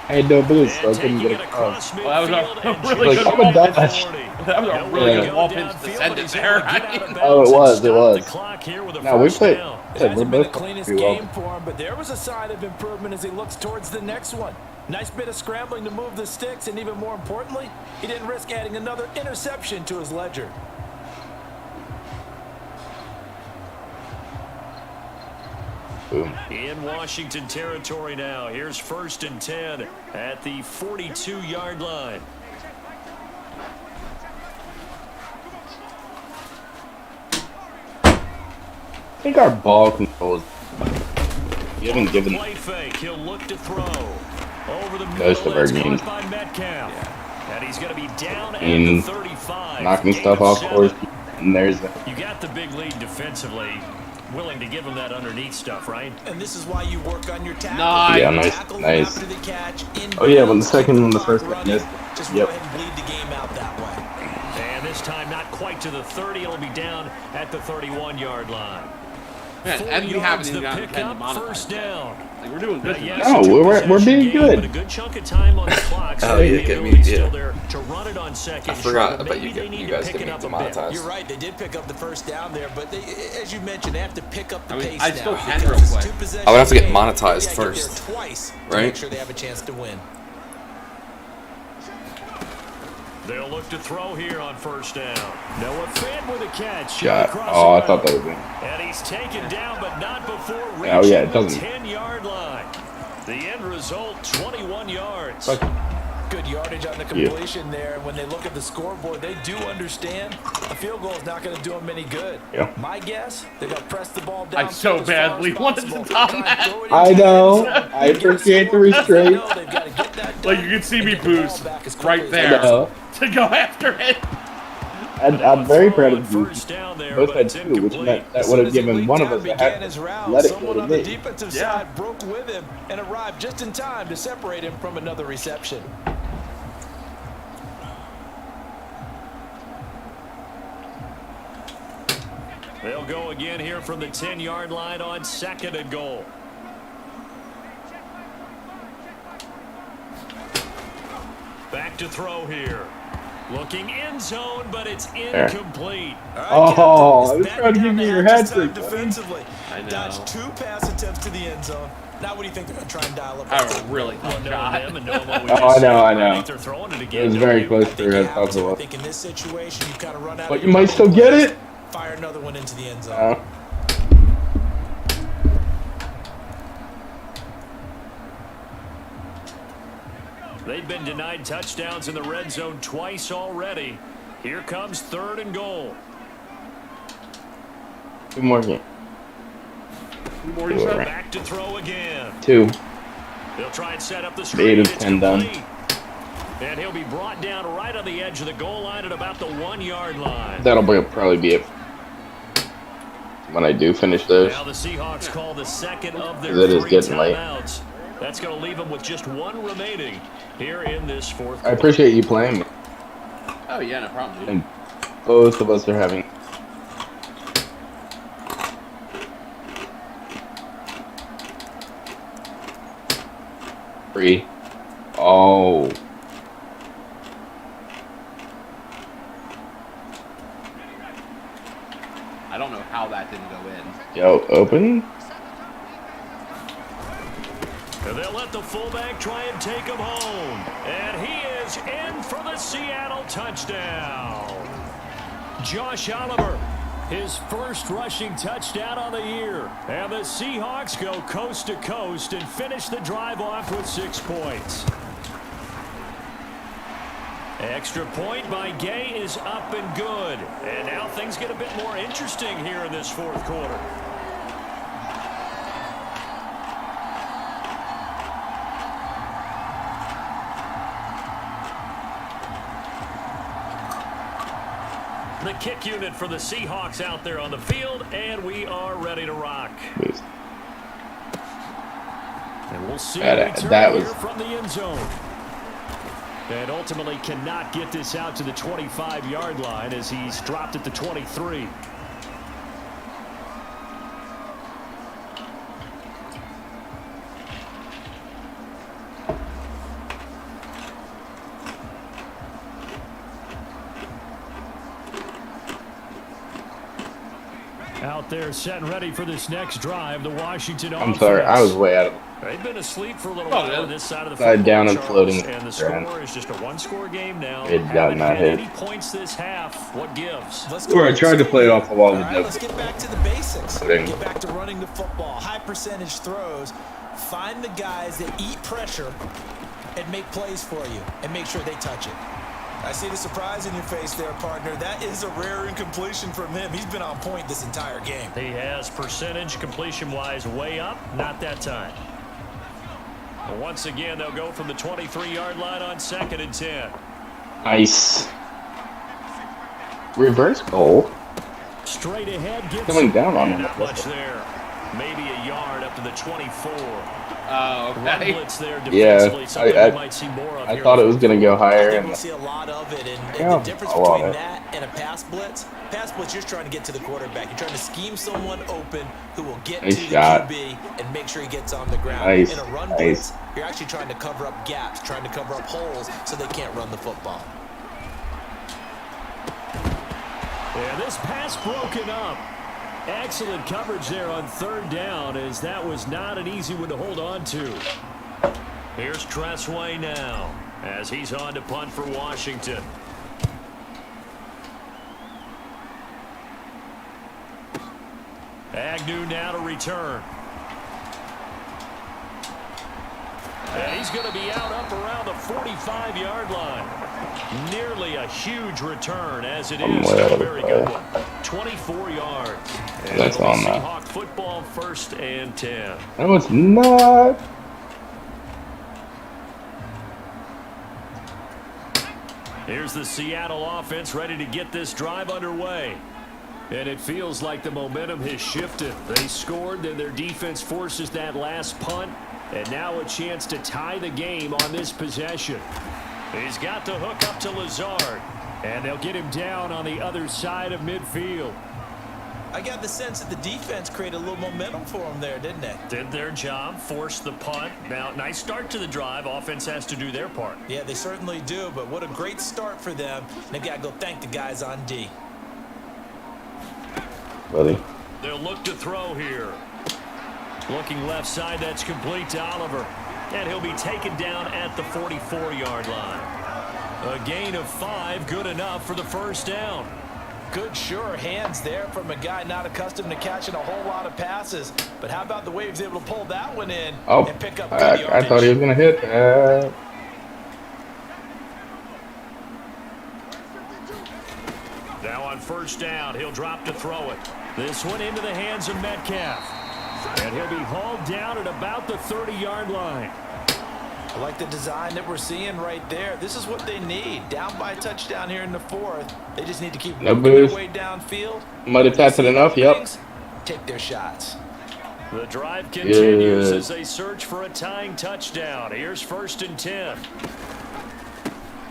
I had no boost, so I And couldn't taking get it across. across Well, that was midfield a and really just good over dodge. the 40. That was a really Yeah. good offense Downfield, descendant but he's there. able to get out of Oh, it bounds was, and it stop was. the clock here with a No, we first played. down. It We're hasn't been the both cleanest pretty well. game for him, but there was a sign of improvement as he looks towards the next one. Nice bit of scrambling to move the sticks, and even more importantly, he didn't risk adding another interception to his ledger. Boom. In Washington territory now. Here's 1st and 10 at the 42-yard line. I think our ball control is. You haven't given. Play fake. He'll look to throw. Over the Most middle. of our That's games. caught by Metcalf. And he's going to be down at In the 35. knocking Gain stuff of off 7. course, and there's the. You got the big lead defensively. Willing to give him that underneath stuff, right? And this is why you work on your tackle. Nice. Yeah, nice, Tackle nice. after the catch, in Oh yeah, when the bounds, second keep and the clock first one running. missed. Just Yep. go ahead and bleed the game out that way. And this time not quite to the 30. It'll be down at the 31-yard line. Man, 4 and we yards haven't to even gotten pick 10 to up, monetize first yet. down. Like, we're doing good. Yes, No, it's a we're possession being game, good. But a good chunk of time on the clock. So Oh, you the get me, ability's yeah. still there to run it on second. I forgot short, about maybe you they get- need you to guys pick get it me up a bit. demonetized. You're right. They did pick up the first down there, but they, as you mentioned, they have to pick up the I mean, pace I now. still can because real it's quick. two possession I would have to get game. monetized They gotta get there first, twice to right? make sure they have a chance to win. They'll look to throw here on first down. Noah Fant with a catch. Shot. Across Oh, I the thought middle. that was in. And he's taken down, but not before reaching Oh, yeah, it the doesn't. 10-yard line. The end result, 21 yards. Fuck. Good yardage on the completion there. And when they look at the scoreboard, they do understand a field goal is not going to do them any good. Yeah. My guess, they're going to press the ball down. I so badly wanted to top that. I know. I appreciate the restraint. Like, you can see me boost right I there know. to go after it. And I'm very proud of you. First down there, Both but had it's two, which incomplete. meant that would have given one of us a began his hat. round. Let it Someone go on to the me. defensive Yeah. side broke with him and arrived just in time to separate him from another reception. They'll go again here from the 10-yard line on 2nd and goal. Back to throw here. Looking end zone, but it's incomplete. Oh, I was trying to give you your hat trick, buddy. Defensively. I know. Dodged 2 pass attempts to the end zone. Now what do you think they're going to try and dial up? I have a really tough Knowing shot. them and knowing what we Oh, just I know, said, I know. think they're throwing it It again. was don't very you? close I to think her you have to. I possible. think in this situation, you kind of run out But of you your might own still get plays, it. Fire another one into the end zone. Uh, They've been denied touchdowns in the red zone twice already. Here comes 3rd and goal. 2 more games. More Two, you said? right. Back to throw again. 2. They'll try and set up the 8 screen. of It's 10 done. complete. And he'll be brought down right on the edge of the goal line at about the 1-yard line. That'll probably be it when I do finish this. Now the Seahawks call the second of their It is 3 getting late. timeouts. That's going to leave them with just 1 remaining here in this 4th I quarter. appreciate you playing me. Oh, yeah, no problem, dude. And both of us are having. Free. Oh. don't know how that didn't go in. Yo, open? And they'll let the fullback try and take him home. And he is in for the Seattle touchdown. Josh Oliver, his first rushing touchdown on the year. And the Seahawks go coast to coast and finish the drive off with 6 points. Extra point by Gay is up and good. And now things get a bit more interesting here in this fourth quarter. The kick unit for the Seahawks out there on the field, and we are ready to rock. Please. And we'll see That here was- from the end zone. And ultimately cannot get this out to the 25-yard line as he's dropped at the 23. Out there set and ready for this next drive, the Washington offense. I'm sorry, I was way out of They've been asleep for a little while on this side of the Side football, down and Charles, floating and the around. score is just a one-score game now. It got Haven't not had hit. any points this half. What gives? Or I tried to play it off the wall All with right, no. let's get back to the basics. Dang. Get back to running the football. High percentage throws. Find the guys that eat pressure and make plays for you and make sure they touch it. I see the surprise in your face there, partner. That is a rare incompletion from him. He's been on point this entire game. He has percentage completion-wise way up. Not that time. But once again, they'll go from the 23-yard line on 2nd and 10. Nice. Reverse goal. Straight ahead. Gibson. Coming down on him. Not much there. Maybe a yard up to the 24. Oh, Run okay. blitz there Yeah, defensively. Something I we might see more of I here thought in it the was going to go I higher. think And we'll see a lot of it. And Yeah, the difference a lot between of it. that and a pass blitz, you're trying to get to the quarterback. You're trying to scheme someone open who will get Nice to the shot. QB and make sure he gets on the ground. Nice, In a run nice. blitz, you're actually trying to cover up gaps, trying to cover up holes so they can't run the football. And this pass broken up. Excellent coverage there on 3rd down, as that was not an easy one to hold on to. Here's Tressway now as he's on to punt for Washington. Agnew now to return. And he's going to be out up around the 45-yard line. Nearly a huge return, as it is way out a of the very play. good one. 24 yards. And That's it'll be on that. Seahawk football, 1st and 10. no, it's not. Here's the Seattle offense ready to get this drive underway. And it feels like the momentum has shifted. They scored, then their defense forces that last punt. And now a chance to tie the game on this possession. He's got the hook up to Lazard. And they'll get him down on the other side of midfield. I got the sense that the defense created a little momentum for them there, didn't they? Did their job, forced the punt. Now, nice start to the drive. Offense has to do their part. Yeah, they certainly do, but what a great start for them. And they've got to go thank the guys on D. Buddy. They'll look to throw here. Looking left side, that's complete to Oliver. And he'll be taken down at the 44-yard line. A gain of 5, good enough for the 1st down. Good, sure hands there from a guy not accustomed to catching a whole lot of passes. But how about the way he was able to pull that one in Oh, and pick up good I yardage? thought he was going to hit that. Now on 1st down, he'll drop to throw it. This one into the hands of Metcalf. And he'll be hauled down at about the 30-yard line. I like the design that we're seeing right there. This is what they need. Down by a touchdown here in the 4th. They just need to keep No working their boost. way downfield. Might have tapped it enough, yep. Take their shots. The drive continues Yeah. as they search for a tying touchdown. Here's 1st and 10.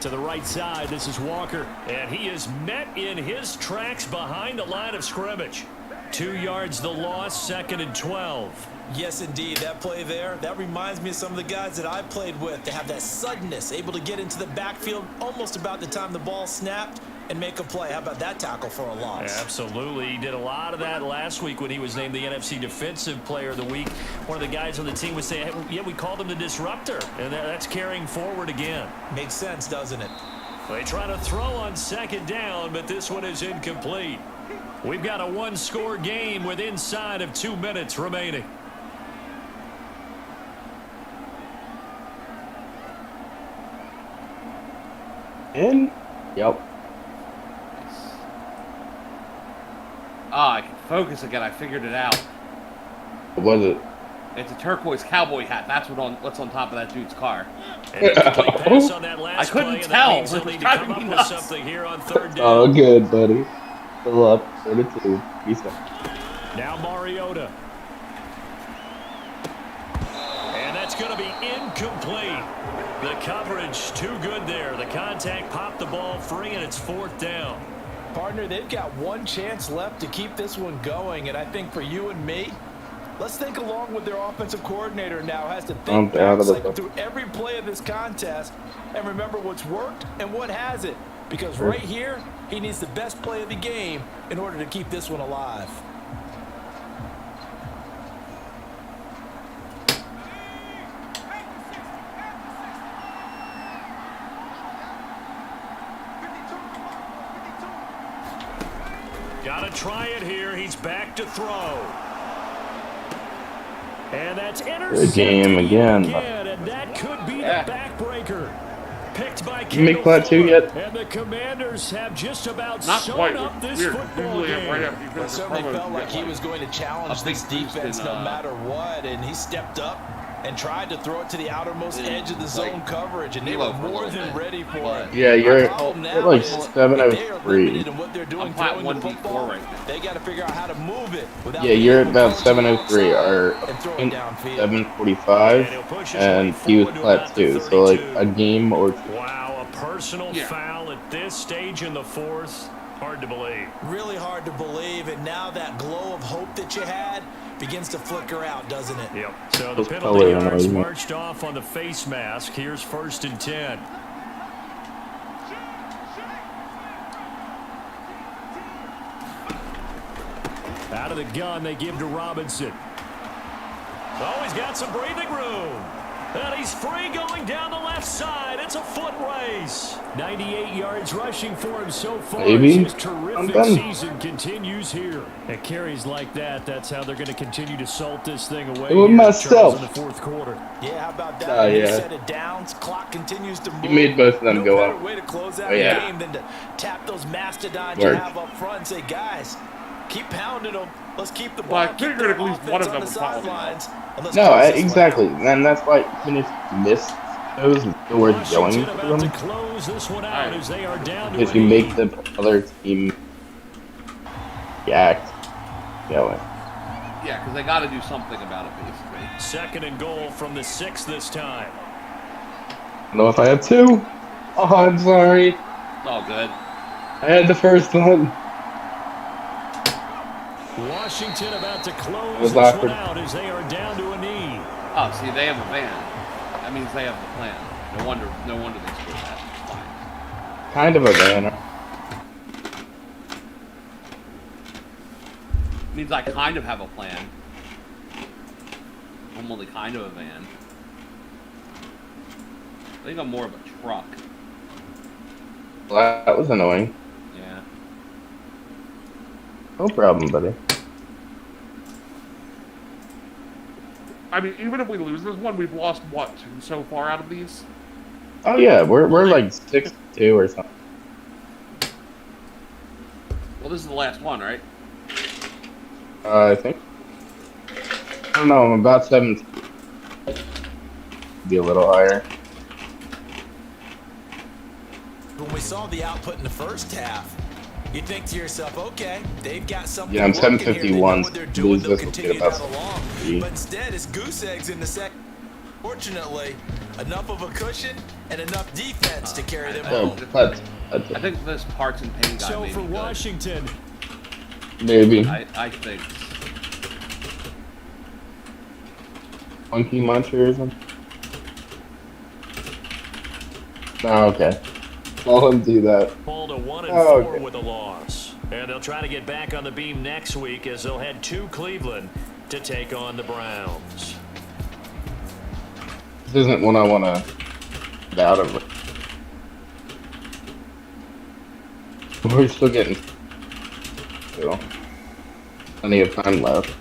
To the right side, this is Walker. And he is met in his tracks behind the line of scrimmage. 2 yards the loss, 2nd and 12. Yes, indeed. That play there, that reminds me of some of the guys that I played with. They have that suddenness, able to get into the backfield almost about the time the ball snapped. and make a play. How about that tackle for a loss? Absolutely. He did a lot of that last week when he was named the NFC Defensive Player of the Week. One of the guys on the team was saying, hey, yeah, we called him the disruptor, and that's carrying forward again. Makes sense, doesn't it? They try to throw on second down, but this one is incomplete. We've got a one-score game with inside of 2 minutes remaining. In? Yep. Ah, I can focus again. I figured it out. What was it? It's a turquoise cowboy hat. That's what's on top of that dude's car. An incomplete pass on that last I couldn't play, and tell. that means they'll It was need to come driving up me with nuts. something here on third down. Oh, good, buddy. Still up. 32. Peace out. Now Mariota. And that's going to be incomplete. The coverage too good there. The contact popped the ball free, and it's fourth down. Partner, they've got one chance left to keep this one going, and I think for you and me, let's think along with their offensive coordinator now has to think back through every play of this contest and remember what's worked and what hasn't. Because right here, he needs the best play of the game in order to keep this one alive. Got to try it here. He's back to throw. And that's intercepted. Good game again. And that could be the backbreaker. Picked by You make that too yet? And the Commanders have just about Not sewn quite. up this Weird. football Usually game. right after you It finish the certainly promo, felt you like get, he like, was going to challenge a big this boost defense in, no matter what, and he stepped up and tried to throw it to the outermost edge of the zone coverage, and they were more than ready for it. Yeah, you're Our problem at now like is if 703. they are limited in what they're doing I'm flat throwing the 1v4 football, right now. they got to figure out how to move it without Yeah, being you're at able about to 703. outside Our and throw it opponent downfield. 745, and he was flat too. So like a game or two. Wow, a personal foul at this stage in the fourth. Hard to believe. Really hard to believe, and now that glow of hope that you had begins to flicker out, doesn't it? Yep. So the Those penalty color yards annoys me. marched off on the face mask. Here's 1st and 10. Out of the gun, they give to Robinson. Oh, he's got some breathing room. And he's free going down the left side. It's a foot race. 98 yards rushing for him so far. Maybe. His terrific season continues here. At carries like that, that's how they're going to continue to salt this thing away. With here, myself. Charles, in the fourth quarter. Yeah, how about that? Oh, When you yeah. set it down, clock continues to move. You made both of them no go better up. way to close out Oh, yeah. a game than to tap those mastodons Work. you have up front and say, guys, keep pounding them. Let's keep the ball. Well, I keep figured the at least one offense of on them the would probably sidelines, and let's No, close this one exactly. out. And that's why even if you miss those, it's still worth going Washington for about to them. close this one out as they are down to Because an you make eight. the other team react going. Yeah, because they got to do something about it, basically. 2nd and goal from the 6 this time. I don't know if I have two. Oh, I'm sorry. It's all good. I had the first one. Washington about to close was this awkward. one out as they are down to a knee. Oh, see, they have a van. That means they have the plan. No wonder they scored that. It's fine. Kind of a banner. Means I kind of have a plan. I'm only kind of a van. I think I'm more of a truck. Well, that was annoying. Yeah. No problem, buddy. I mean, even if we lose this one, we've lost, what, 2 so far out of these? Oh yeah, we're like 6-2 or something. Well, this is the last one, right? I think. I don't know. I'm about 7. Be a little higher. When we saw the output in the first half, you think to yourself, okay, they've got something Yeah, I'm working here. They know 751. what they're doing. Lose They'll this will be continue about that along. 3. But instead, it's goose eggs in the second. Fortunately, enough of a cushion and enough defense to carry them Oh, home. that's I think this parts and pain guy So made for me good. Washington, maybe I think. Monkey Muncher or something. Oh, okay. I'll undo that. ball to 1-4 okay. with a loss. And they'll try to get back on the beam next week as they'll head to Cleveland to take on the Browns. This isn't one I want to get out of. We're still getting plenty of time left.